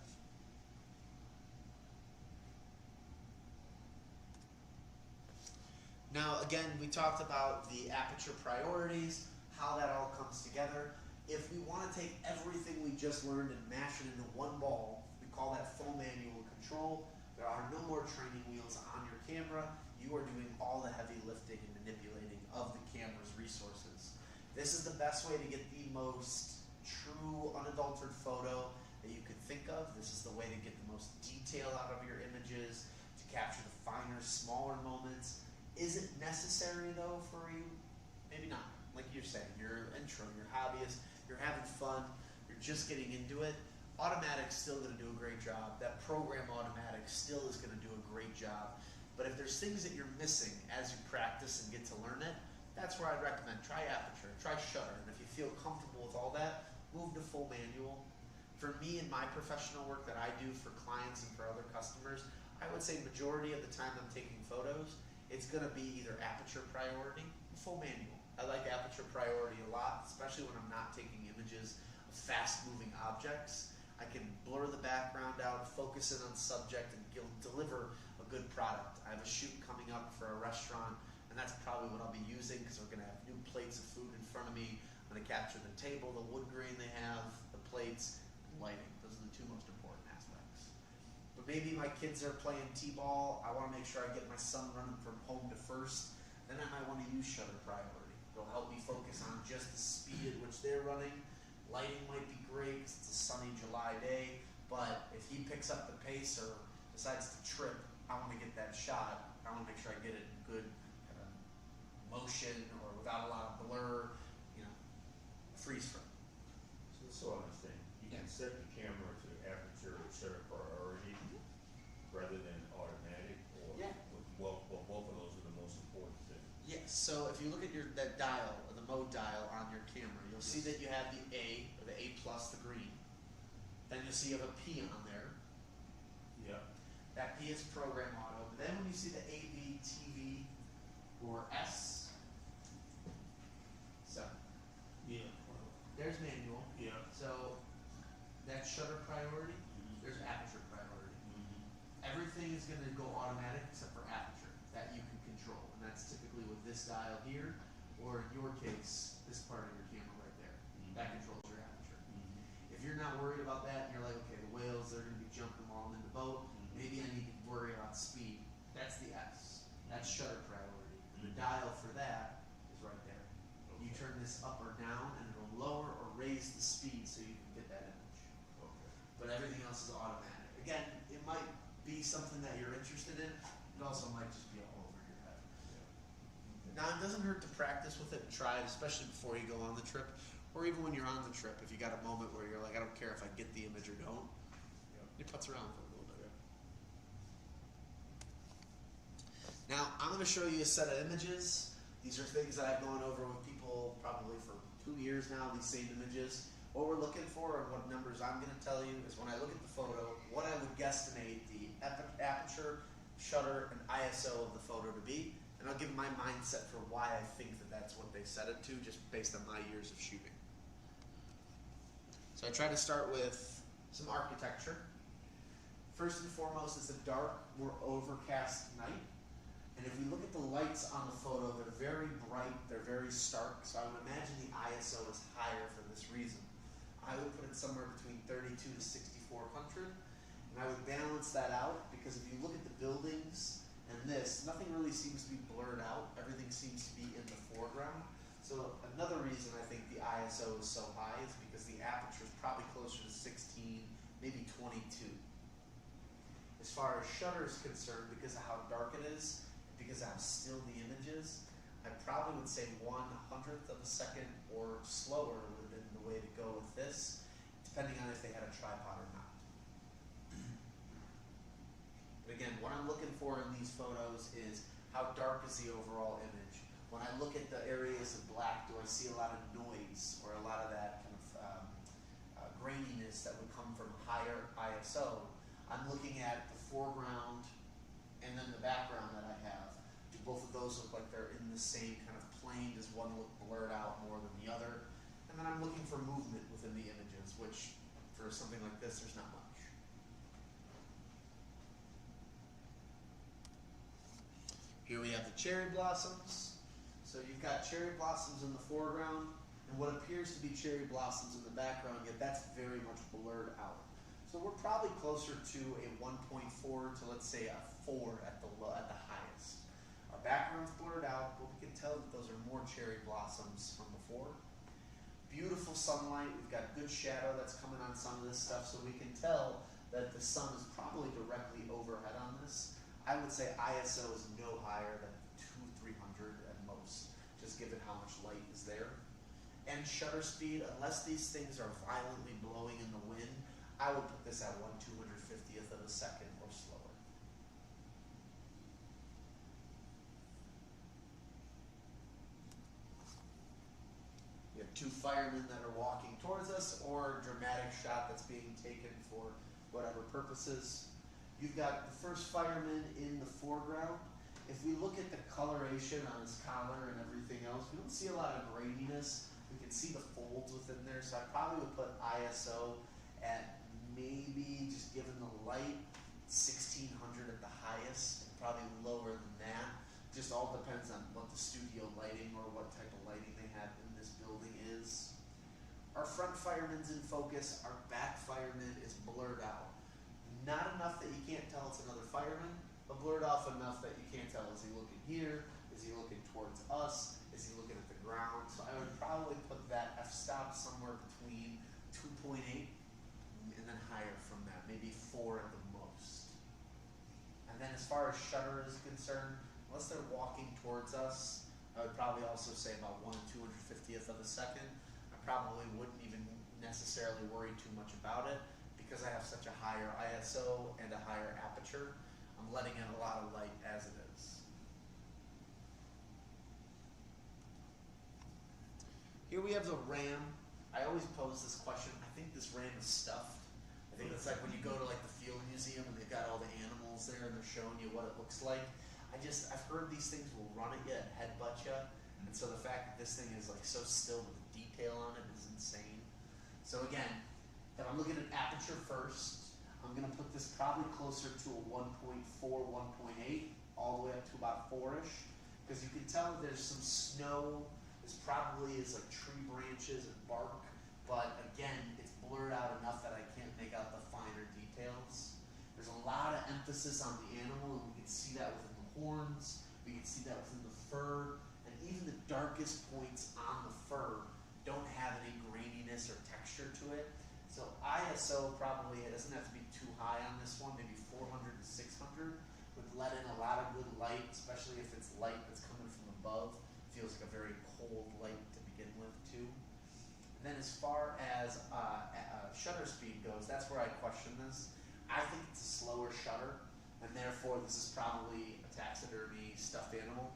Now, again, we talked about the aperture priorities, how that all comes together. If we want to take everything we just learned and mash it into one ball, we call that full manual control. There are no more training wheels on your camera. You you are doing all the heavy lifting and manipulating of the camera's resources. This is the best way to get the most true, unadulterated photo that you could think of. This is the way to get the most detail out of your images, to capture the finer, smaller moments. Is it necessary though for you? Maybe not. Like you're saying, you're an intro, you're a hobbyist, you're having fun, you're just getting into it. Automatic's still going to do a great job. That program automatic still is going to do a great job. But if there's things that you're missing as you practice and get to learn it, that's where I'd recommend try aperture, try shutter, and if you feel comfortable with all that, move to full manual. For me in my professional work that I do for clients and for other customers, I would say majority of the time I'm taking photos, it's going to be either aperture priority or full manual. I like aperture priority a lot, especially when I'm not taking images of fast-moving objects. I can blur the background out, focus in on subject, and deliver a good product. I have a shoot coming up for a restaurant, and that's probably what I'll be using because we're going to have new plates of food in front of me. I'm going to capture the table, the wood grain they have, the plates, and lighting. Those are the two most important aspects. But maybe my kids are playing t-ball. I want to make sure I get my son running from home to first. Then I might want to use shutter priority. It'll help me focus on just the speed at which they're running. Lighting might be great because it's a sunny July day, but if he picks up the pace or decides to trip, I want to get that shot. I want to make sure I get it in good motion or without a lot of blur, freeze frame. So I understand, you can set the camera to aperture or shutter priority rather than automatic, or Yeah. well, both of those are the most important things. Yes, so if you look at that dial, or the mode dial on your camera, you'll see that you have the A, or the A plus, the green. Then you'll see you have a P on there. Yeah. That P is program auto. But then when you see the AV, TV, or S, so Yeah. there's manual. Yeah. So that's shutter priority. There's aperture priority. Everything is going to go automatic except for aperture. That you can control. And that's typically with this dial here, or in your case, this part of your camera right there. That controls your aperture. If you're not worried about that and you're like, okay, the whales, they're going to be jumping while I'm in the boat, maybe I need to worry about speed. That's the S. That's shutter priority. And the dial for that is right there. You turn this up or down and it'll lower or raise the speed so you can get that image. Okay. But everything else is automatic. Again, it might be something that you're interested in. It also might just be all over your head. Now, it doesn't hurt to practice with it and try it, especially before you go on the trip, or even when you're on the trip. If you got a moment where you're like, I don't care if I get the image or don't, you putz around for a little bit. Now, I'm going to show you a set of images. These are things that I've gone over with people probably for 2 years now, these same images. What we're looking for and what numbers I'm going to tell you is when I look at the photo, what I would guesstimate the aperture, shutter, and ISO of the photo to be. And I'll give my mindset for why I think that that's what they set it to, just based on my years of shooting. So I try to start with some architecture. First and foremost is a dark, more overcast night. And if we look at the lights on the photo, they're very bright, they're very stark, so I would imagine the ISO is higher for this reason. I would put it somewhere between 32 to 6400, and I would balance that out because if you look at the buildings and this, nothing really seems to be blurred out, everything seems to be in the foreground. So another reason I think the ISO is so high is because the aperture is probably closer to 16, maybe 22. As far as shutter is concerned, because of how dark it is, because of how still the image is, I probably would say 1/100th of a second or slower would have been the way to go with this, depending on if they had a tripod or not. But again, what I'm looking for in these photos is how dark is the overall image. When I look at the areas of black, do I see a lot of noise or a lot of that kind of graininess that would come from higher ISO? I'm looking at the foreground and then the background that I have. Do both of those look like they're in the same kind of plane? Does one look blurred out more than the other? And then I'm looking for movement within the images, which for something like this, there's not much. Here we have the cherry blossoms. So you've got cherry blossoms in the foreground and what appears to be cherry blossoms in the background, yet that's very much blurred out. So we're probably closer to a 1.4 to let's say a 4 at the highest. background's blurred out, but we can tell that those are more cherry blossoms from before. Beautiful sunlight, we've got good shadow that's coming on some of this stuff, so we can tell that the sun is probably directly overhead on this. I would say ISO is no higher than 200-300 at most, just given how much light is there. And shutter speed, unless these things are violently blowing in the wind, I would put this at 1/250th of a second or slower. We have two firemen that are walking towards us, or a dramatic shot that's being taken for whatever purposes. You've got the first fireman in the foreground. If we look at the coloration on his collar and everything else, we don't see a lot of graininess. We can see the folds within there, so I probably would put ISO at maybe, just given the light, 1600 at the highest, and probably lower than that. Just all depends on what the studio lighting or what type of lighting they have in this building is. Our front fireman's in focus, our back fireman is blurred out. Not enough that you can't tell it's another fireman, but blurred off enough that you can't tell, is he looking here, is he looking towards us, is he looking at the ground? So I would probably put that f-stop somewhere between 2.8 and then higher from that, maybe 4 at the most. And then as far as shutter is concerned, unless they're walking towards us, I would probably also say about 1/250th of a second. I probably wouldn't even necessarily worry too much about it because I have such a higher ISO and a higher aperture. I'm letting in a lot of light as it is. Here we have the RAM. I always pose this question. I think this RAM is stuffed. I think it's like when you go to like the field museum and they've got all the animals there and they're showing you what it looks like. I've heard these things will run at you and headbutt you. And so the fact that this thing is like so still with the detail on it is insane. So again, if I'm looking at aperture first, I'm gonna put this probably closer to a 1.4, 1.8, all the way up to about 4-ish. Because you can tell that there's some snow. This probably is like tree branches and bark, but again, it's blurred out enough that I can't make out the finer details. There's a lot of emphasis on the animal, and we can see that within the horns, we can see that within the fur, and even the darkest points on the fur don't have any graininess or texture to it. So ISO probably, it doesn't have to be too high on this one, maybe 400 to 600 would let in a lot of good light, especially if it's light that's coming from above. Feels like a very cold light to begin with too. And then as far as shutter speed goes, that's where I question this. I think it's a slower shutter, and therefore this is probably a taxidermy stuffed animal.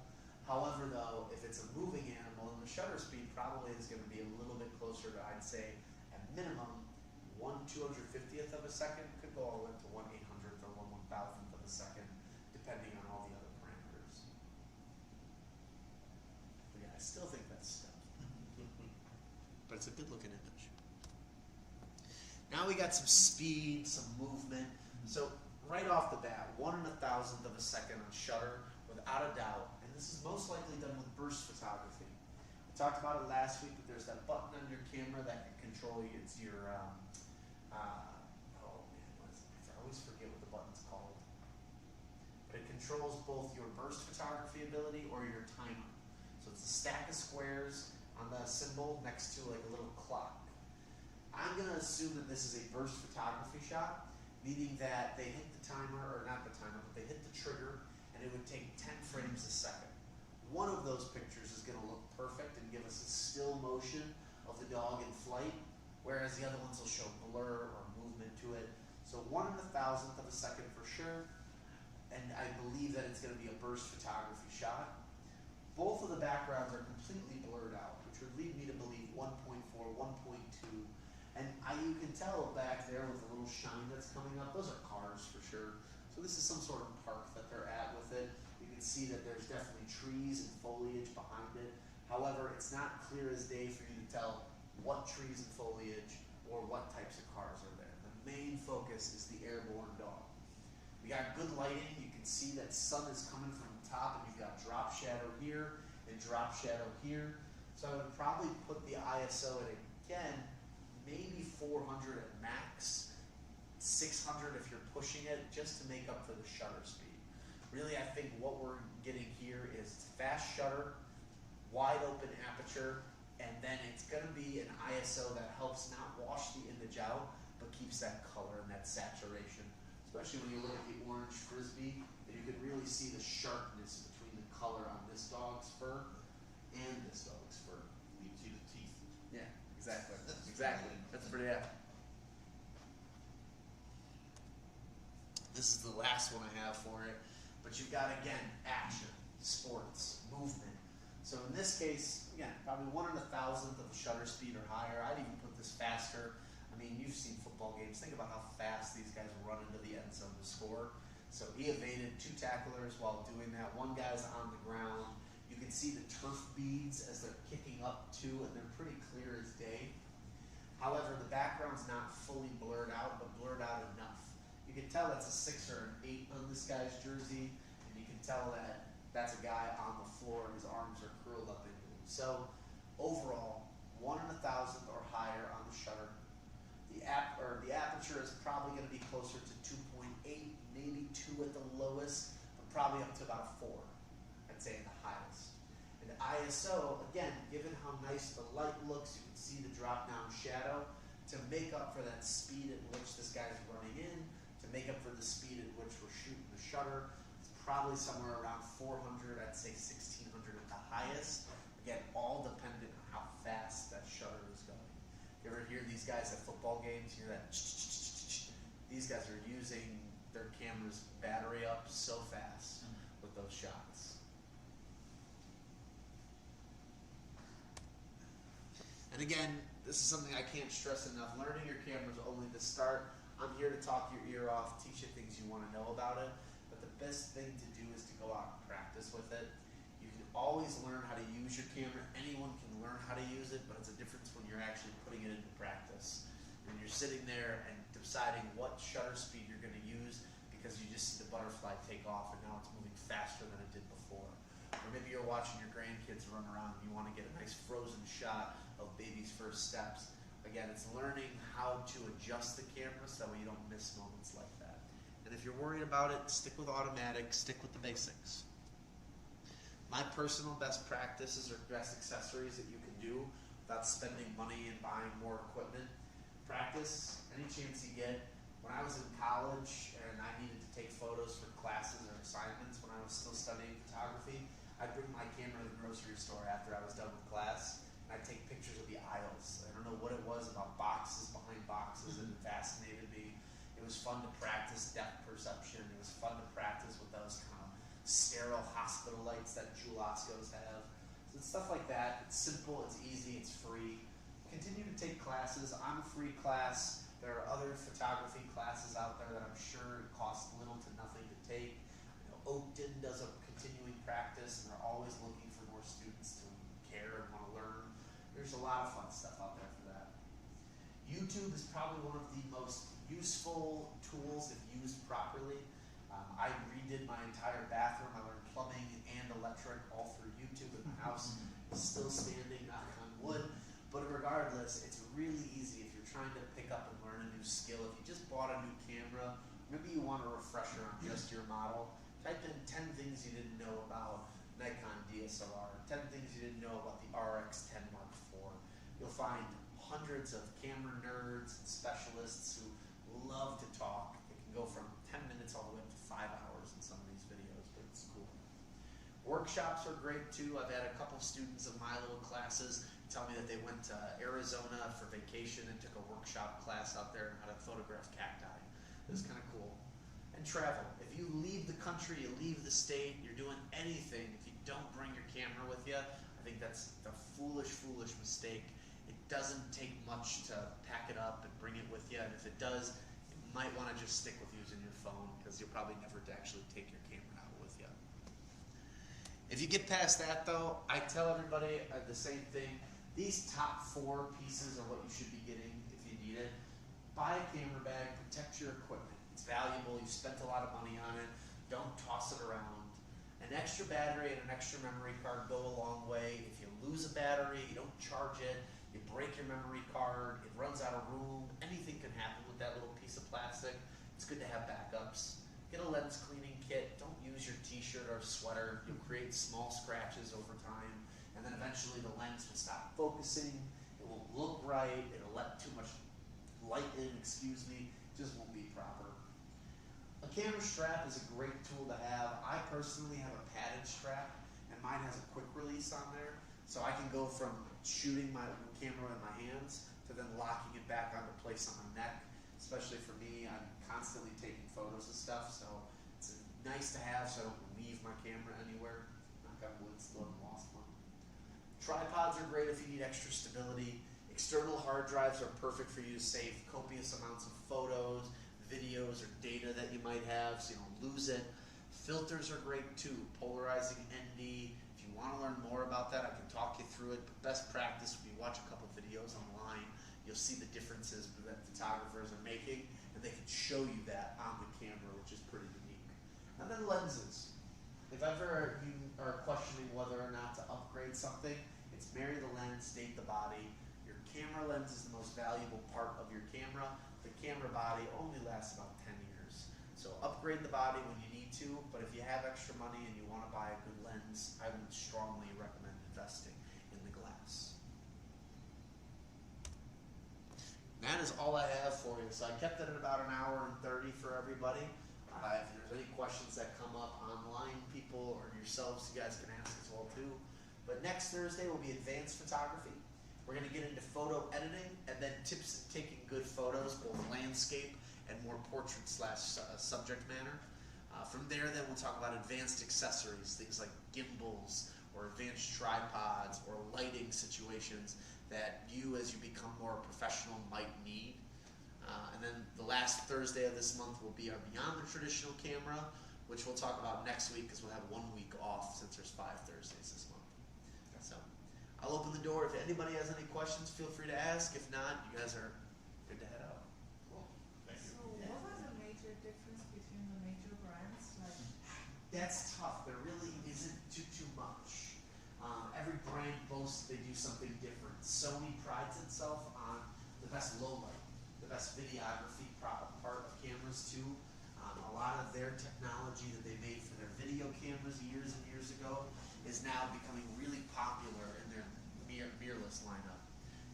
However though, if it's a moving animal, then the shutter speed probably is going to be a little bit closer to, I'd say, at minimum, 1/250th of a second, could go all the way up to 1/800th or 1/1000th of a second, depending on all the other parameters. But yeah, I still think that's stuff. But it's a good looking image. Now we got some speed, some movement. So right off the bat, 1/1000th of a second on shutter, without a doubt. And this is most likely done with burst photography. I talked about it last week, but there's that button on your camera that can control you. It's your, oh man, what is it? I always forget what the button's called. But it controls both your burst photography ability or your timer. So it's a stack of squares on the symbol next to like a little clock. I'm going to assume that this is a burst photography shot, meaning that they hit the timer, or not the timer, but they hit the trigger, and it would take 10 frames a second. One of those pictures is going to look perfect and give us a still motion of the dog in flight, whereas the other ones will show blur or movement to it. So 1/1000th of a second for sure, and I believe that it's going to be a burst photography shot. Both of the backgrounds are completely blurred out, which would lead me to believe 1.4, 1.2, and you can tell back there with the little shine that's coming up, those are cars for sure. So this is some sort of park that they're at with it. You can see that there's definitely trees and foliage behind it. However, it's not clear as day for you to tell what trees and foliage or what types of cars are there. The main focus is the airborne dog. We got good lighting. You can see that sun is coming from the top, and you've got drop shadow here and drop shadow here. So I would probably put the ISO at, again, maybe 400 at max, 600 if you're pushing it, just to make up for the shutter speed. Really, I think what we're getting here is fast shutter, wide open aperture, and then it's going to be an ISO that helps not wash the image out, but keeps that color and that saturation. Especially when you look at the orange frisbee, and you can really see the sharpness between the color on this dog's fur and this dog's fur. You can see the teeth. Yeah, exactly. Exactly. That's pretty apt. This is the last one I have for it. But you've got, again, action, sports, movement. So in this case, again, probably 1 in 1,000th of a shutter speed or higher. I'd even put this faster. I mean, you've seen football games. Think about how fast these guys run into the end zone to score. So he evaded 2 tacklers while doing that. 1 guy's on the ground. You can see the turf beads as they're kicking up too, and they're pretty clear as day. However, the background's not fully blurred out, but blurred out enough. You can tell that's a 6 or an 8 on this guy's jersey, and you can tell that that's a guy on the floor and his arms are curled up into him. So overall, 1 in 1,000th or higher on the shutter. The aperture is probably going to be closer to 2.8, maybe 2 at the lowest, but probably up to about a 4, I'd say at the highest. And the ISO, again, given how nice the light looks, you can see the drop down shadow. To make up for that speed at which this guy's running in, to make up for the speed at which we're shooting the shutter, it's probably somewhere around 400, I'd say 1600 at the highest. Again, all dependent on how fast that shutter is going. You ever hear these guys at football games, hear that? These guys are using their camera's battery up so fast with those shots. And again, this is something I can't stress enough. Learning your camera is only the start. I'm here to talk your ear off, teach you things you want to know about it. But the best thing to do is to go out and practice with it. You can always learn how to use your camera. Anyone can learn how to use it, but it's a difference when you're actually putting it into practice. When you're sitting there and deciding what shutter speed you're going to use because you just see the butterfly take off and now it's moving faster than it did before. Or maybe you're watching your grandkids run around and you want to get a nice frozen shot of baby's first steps. Again, it's learning how to adjust the camera so that way you don't miss moments like that. And if you're worried about it, stick with automatic, stick with the basics. My personal best practices or best accessories that you can do without spending money and buying more equipment. Practice any chance you get. When I was in college and I needed to take photos for classes or assignments when I was still studying photography, I'd bring my camera to the grocery store after I was done with class. I'd take pictures of the aisles. I don't know what it was about boxes behind boxes that fascinated me. It was fun to practice depth perception. It was fun to practice with those kind of sterile hospital lights that Jewel Oscos have. So it's stuff like that. It's simple, it's easy, it's free. Continue to take classes. I'm a free class. There are other photography classes out there that I'm sure cost little to nothing to take. I know Oakton does a continuing practice, and they're always looking for more students to care and want to learn. There's a lot of fun stuff out there for that. YouTube is probably one of the most useful tools if used properly. I redid my entire bathroom. I learned plumbing and electric all through YouTube in the house. Still standing, knock on wood. But regardless, it's really easy if you're trying to pick up and learn a new skill. If you just bought a new camera, maybe you want a refresher on just your model, type in 10 things you didn't know about Nikon DSLR, 10 things you didn't know about the RX10 Mark IV. You'll find hundreds of camera nerds and specialists who love to talk. It can go from 10 minutes all the way up to 5 hours in some of these videos, but it's cool. Workshops are great too. I've had a couple students of my little classes tell me that they went to Arizona for vacation and took a workshop class out there on how to photograph cacti. It was kind of cool. And travel. If you leave the country, you leave the state, you're doing anything, if you don't bring your camera with you, I think that's a foolish, foolish mistake. It doesn't take much to pack it up and bring it with you, and if it does, you might want to just stick with using your phone because you'll probably never actually take your camera out with you. If you get past that though, I tell everybody the same thing. These top 4 pieces are what you should be getting if you need it. Buy a camera bag, protect your equipment. It's valuable, you've spent a lot of money on it. Don't toss it around. An extra battery and an extra memory card go a long way. If you lose a battery, you don't charge it, you break your memory card, it runs out of room, anything can happen with that little piece of plastic. It's good to have backups. Get a lens cleaning kit. Don't use your t-shirt or sweater. You'll create small scratches over time, and then eventually the lens will stop focusing. It won't look right. It'll let too much light in, excuse me. It just won't be proper. A camera strap is a great tool to have. I personally have a padded strap, and mine has a quick release on there, so I can go from shooting my camera in my hands to then locking it back onto place on my neck. Especially for me, I'm constantly taking photos of stuff, so it's nice to have so I don't leave my camera anywhere. Knock on wood, still haven't lost one. Tripods are great if you need extra stability. External hard drives are perfect for you to save copious amounts of photos, videos, or data that you might have so you don't lose it. Filters are great too. Polarizing ND. If you want to learn more about that, I can talk you through it. But best practice would be watch a couple videos online. You'll see the differences that photographers are making, and they can show you that on the camera, which is pretty unique. And then lenses. If ever you are questioning whether or not to upgrade something, it's marry the lens, date the body. Your camera lens is the most valuable part of your camera. The camera body only lasts about 10 years. So upgrade the body when you need to, but if you have extra money and you want to buy a good lens, I would strongly recommend investing in the glass. That is all I have for you. So I kept it at about an hour and 30 for everybody. If there's any questions that come up online, people or yourselves, you guys can ask as well too. But next Thursday will be advanced photography. We're going to get into photo editing and then tips at taking good photos, both landscape and more portrait slash subject matter. From there, then we'll talk about advanced accessories, things like gimbals or advanced tripods or lighting situations that you, as you become more professional, might need. And then the last Thursday of this month will be our Beyond the Traditional camera, which we'll talk about next week because we'll have 1 week off since there's 5 Thursdays this month. So I'll open the door. If anybody has any questions, feel free to ask. If not, you guys are good to head out. Cool, thank you. So what was the major difference between the major brands? Like, That's tough. There really isn't too much. Every brand boasts they do something different. Sony prides itself on the best low light, the best videography part of cameras too. A lot of their technology that they made for their video cameras years and years ago is now becoming really popular in their mirrorless lineup.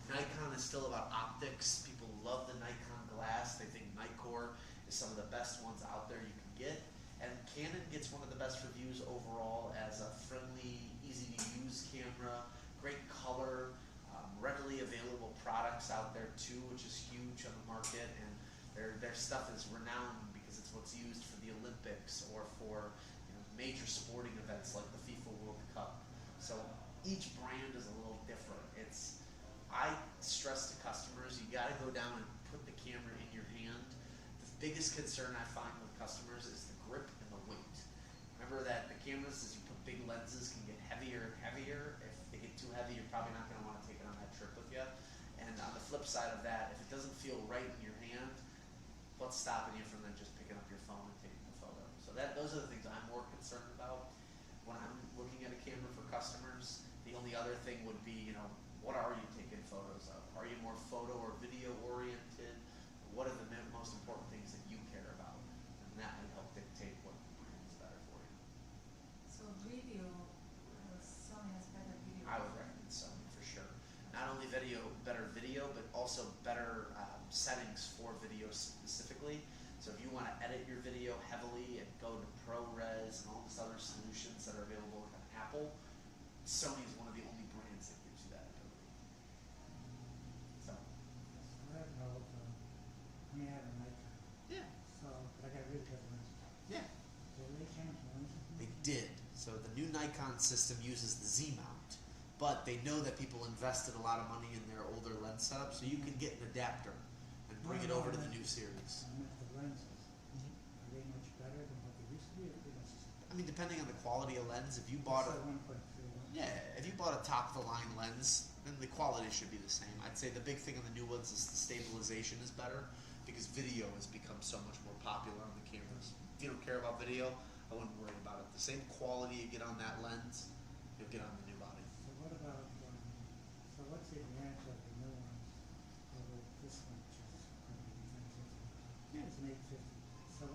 Nikon is still about optics. People love the Nikon glass. They think Nikkor is some of the best ones out there you can get. And Canon gets one of the best reviews overall as a friendly, easy to use camera, great color, readily available products out there too, which is huge on the market. And their stuff is renowned because it's what's used for the Olympics or for major sporting events like the FIFA World Cup. So each brand is a little different. I stress to customers, you got to go down and put the camera in your hand. The biggest concern I find with customers is the grip and the weight. Remember that the cameras, as you put big lenses, can get heavier and heavier. If they get too heavy, you're probably not going to want to take it on that trip with you. And on the flip side of that, if it doesn't feel right in your hand, what's stopping you from then just picking up your phone and taking a photo? So those are the things I'm more concerned about when I'm looking at a camera for customers. The only other thing would be, what are you taking photos of? Are you more photo or video oriented? What are the most important things that you care about? And that might help dictate what brand is better for you. so video, Sony has better video. I would recommend Sony for sure. Not only better video, but also better settings for video specifically. So if you want to edit your video heavily and go to ProRes and all these other solutions that are available on Apple, Sony is one of the only brands that gives you that ability. So, I have no, I mean, I have a Nikon, yeah, so, but I got really good lenses. yeah. Did they change the lenses? They did. So the new Nikon system uses the Z mount, but they know that people invested a lot of money in their older lens setup, so you can get an adapter and bring it over to the new series. I meant the lenses. Are they much better than what they used to be, or pretty much the same? I mean, depending on the quality of lens, if you bought a It's like 1.3. yeah, if you bought a top of the line lens, then the quality should be the same. I'd say the big thing on the new ones is the stabilization is better because video has become so much more popular on the cameras. If you don't care about video, I wouldn't worry about it. The same quality you get on that lens, you'll get on the new body. So what about, so what's the advantage of the new ones over this one, which is going to be 950? Yeah. It's an 850. So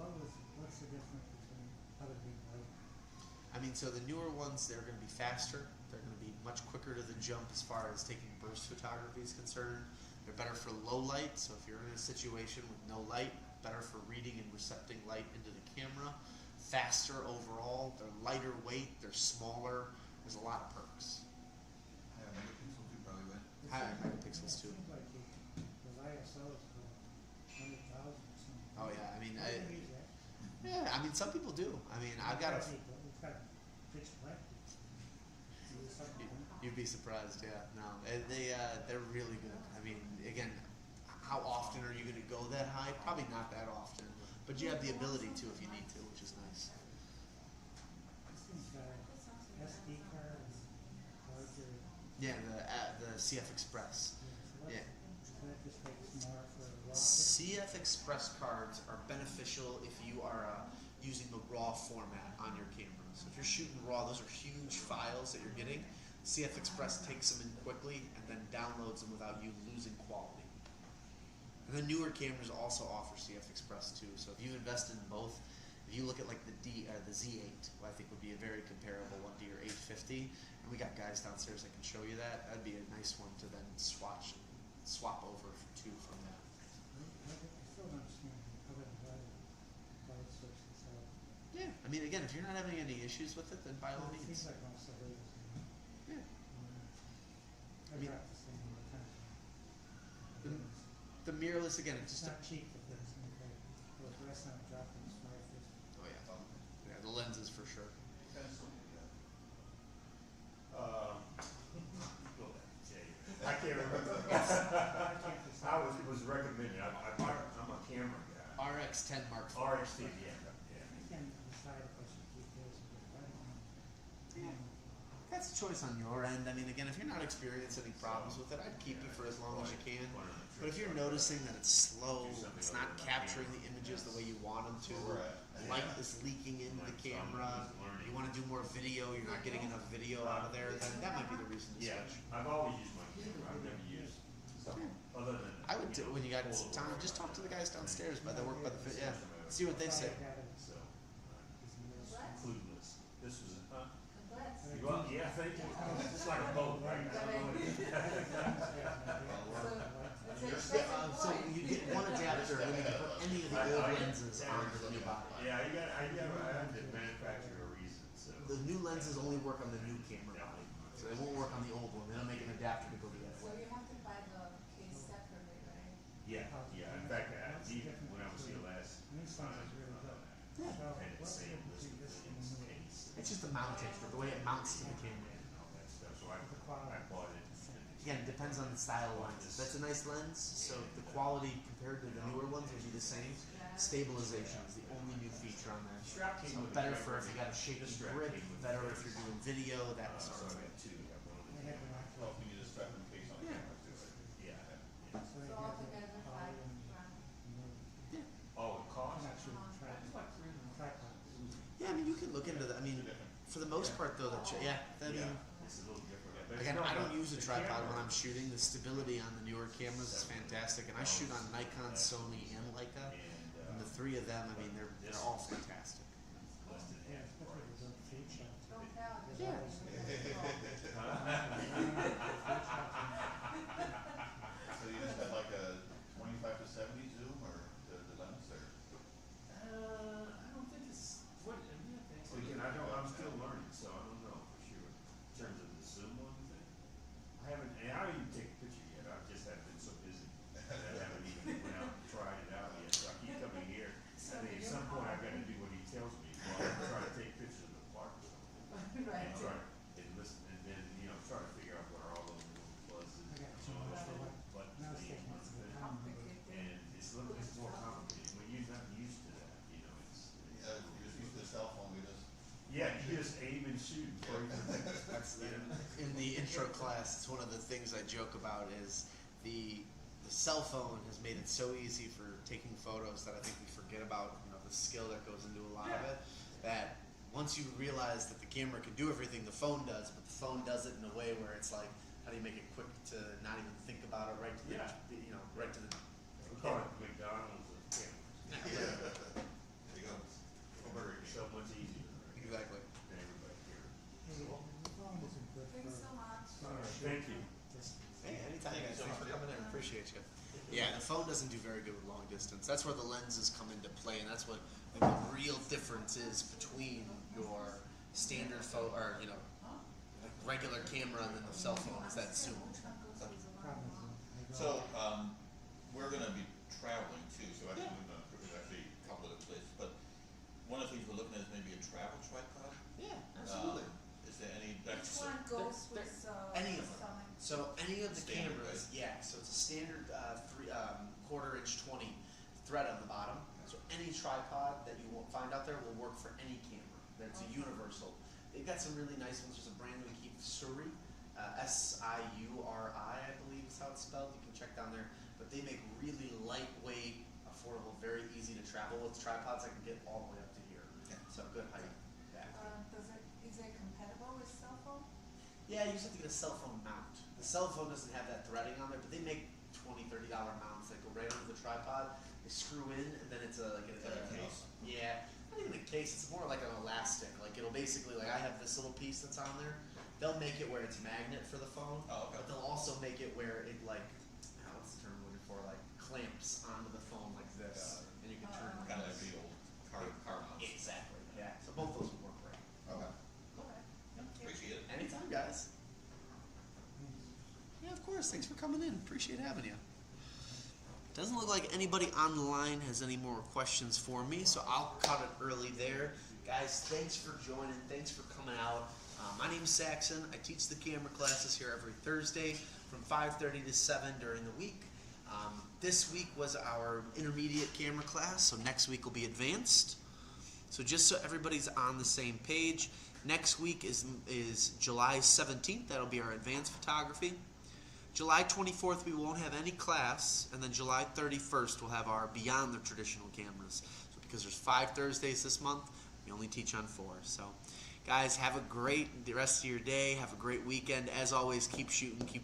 what's the difference between other being light? I mean, so the newer ones, they're going to be faster. They're going to be much quicker to the jump as far as taking burst photography is concerned. They're better for low light, so if you're in a situation with no light, better for reading and recepting light into the camera. Faster overall. They're lighter weight. They're smaller. There's a lot of perks. Higher megapixel too, probably, right? Higher megapixels too. It seems like the ISO is about 100,000 or something. Oh yeah, I mean, Why do you use that? yeah, I mean, some people do. I mean, I've got a. It's got pitch black. Use something like that. You'd be surprised, yeah. No, they're really good. I mean, again, how often are you going to go that high? Probably not that often, but you have the ability to if you need to, which is nice. This thing's got SD card and larger. Yeah, the CF Express. Yeah, Yeah. so that just makes more for raw. CF Express cards are beneficial if you are using the RAW format on your camera. So if you're shooting RAW, those are huge files that you're getting. CF Express takes them in quickly and then downloads them without you losing quality. And the newer cameras also offer CF Express too. So if you invest in both, if you look at like the Z8, who I think would be a very comparable one to your 850, and we got guys downstairs that can show you that. That'd be a nice one to then swap over to from that. I still don't understand how that light switch this out. Yeah, I mean, again, if you're not having any issues with it, then by all It means. seems like most of the latest. Yeah. I mean- got the same all the time. The mirrorless, again, it's It's just. not cheap, but it's not like, well, the last time I dropped it was 550. Oh yeah. Yeah, the lenses for sure. Depends on the, Go back, Jay. I can't remember. I can't decide. It was recommended. I'm a camera guy. RX10 Mark IV. RXT, yeah. I can't decide if I should keep this or I don't know. Yeah. That's a choice on your end. I mean, again, if you're not experiencing any problems with it, I'd keep it for as long as you can. But if you're noticing that it's slow, it's not capturing the images the way you want them to, light is leaking into the camera, you want to do more video, you're not getting enough video out of there, then that might be the reason to Yeah, switch. I've always used my camera. I've never used something other than. I would do, when you got some time, just talk to the guys downstairs by the work by the yeah, see what they say. So, What? clueless. This was, Let's. well, yeah, thank you. It's like a boat, right? So you get one adapter and then you can put any of the old lenses onto the new body. Yeah, I had to manufacture a reason, so. The new lenses only work on the new camera body, so they won't work on the old one. They don't make an adapter to go the other So way. you have to buy the case separately, right? Yeah, in fact, even when I was here last This time, one is really good. Yeah. So, I had the what's same the list of difference things, in the case, It's just the mounting, the way it mounts to the camera. and all that stuff, so I bought it. Again, it depends on the style of lens. If that's a nice lens, so the quality compared to the newer ones will be the same. Stabilization is the only new feature on there. Strap came So with better the for if you got a shaky grip, better if you're doing video, that So sort of I thing. got two. I got one of I the- had one after. well, if you need a strap in case on the Yeah. camera too, right? Yeah, yeah. So I So had altogether, the five poly and grand. the- Oh, it costs? I'm not sure the tripod. Yeah, I mean, you can look into that. I mean, for the most part, though, I mean, It's a little different. But it's again, not I don't like use a the tripod camera. when I'm shooting. The stability on the newer cameras is fantastic, and I shoot on Nikon, Sony, and Leica. And the three of them, I mean, they're all fantastic. Less than Yeah, half especially price. the food shots. Don't tell. Yeah. So you just have like a 25 to 70 zoom or the lens or? I don't think it's, again, I'm still learning, so I don't know for sure. In terms of the zoom on the thing. I haven't even taken a picture yet, I just have been so busy. That I haven't even went out and tried it out yet, so I keep coming here. I think at some point I've gotta do what he tells me, while I'm trying to take pictures of the park or something. Right. And try, and listen, and then, try to figure out where all those little buzzes I got and two all those more. little buttons Now things it's taking on the some thing. time. And it's more complicated, when you're not used to that, it's. Yeah, you're just used to the cell phone, we just. Yeah, you just aim and shoot before you. That's in the intro class. It's one of the things I joke about is the cell phone has made it so easy for taking photos that I think we forget about the skill that goes into a lot of it. That once you realize that the camera can do everything the phone does, but the phone does it in a way where it's like, how do you make it quick to not even think about it, right to the right to the. We call it McDonald's of cameras. There you go. phone doesn't do very good with long distance. That's where the lenses come into play, and that's what the real difference is between your standard phone or like regular camera and then the cell phone is that zoom. So, we're gonna be traveling too, so actually we're gonna, there's actually a couple of places, but one of the things we're looking at is maybe a travel tripod. Yeah, absolutely. Is there any, Which that's, one goes They're- with, any of them. selling? So any of the Standard, cameras, yeah. So it's a standard 1/4" 20 thread on the bottom. So any tripod that you will find out there will work for any camera. That's a universal. They've got some really nice ones. There's a brand we keep, Suri, Siuri, I believe is how it's spelled. You can check down there. But they make really lightweight, affordable, very easy to travel with tripods that can get all the way up to here. Yeah. So good height back. Is it compatible with cell phone? Yeah, you just have to get a cell phone mount. The cell phone doesn't have that threading on there, but they make $20-30 mounts that go right under the tripod. They screw in, and then it's like a case? Yeah, not even a case. It's more like an elastic. Like it'll basically, like I have this little piece that's on there. They'll make it where it's magnet for the phone, Oh, okay. but they'll also make it where it what's the term I'm looking for? Like clamps onto the phone like this, and you can turn. kind of like the old car mounts. Exactly. Yeah. So both those would work great. Okay, Okay. Thank you. appreciate it. Anytime, guys. Yeah, of course. Thanks for coming in. Appreciate having you. Doesn't look like anybody on the line has any more questions for me, so I'll cut it early there. Guys, thanks for joining. Thanks for coming out. My name's Saxon. I teach the camera classes here every Thursday from 5:30 to 7 during the week. This week was our intermediate camera class, so next week will be advanced. So just so everybody's on the same page, next week is July 17th. That'll be our advanced photography. July 24th, we won't have any class, and then July 31st, we'll have our beyond the traditional cameras. So because there's 5 Thursdays this month, we only teach on 4. So, guys, have a great rest of your day. Have a great weekend. As always, keep shooting, keep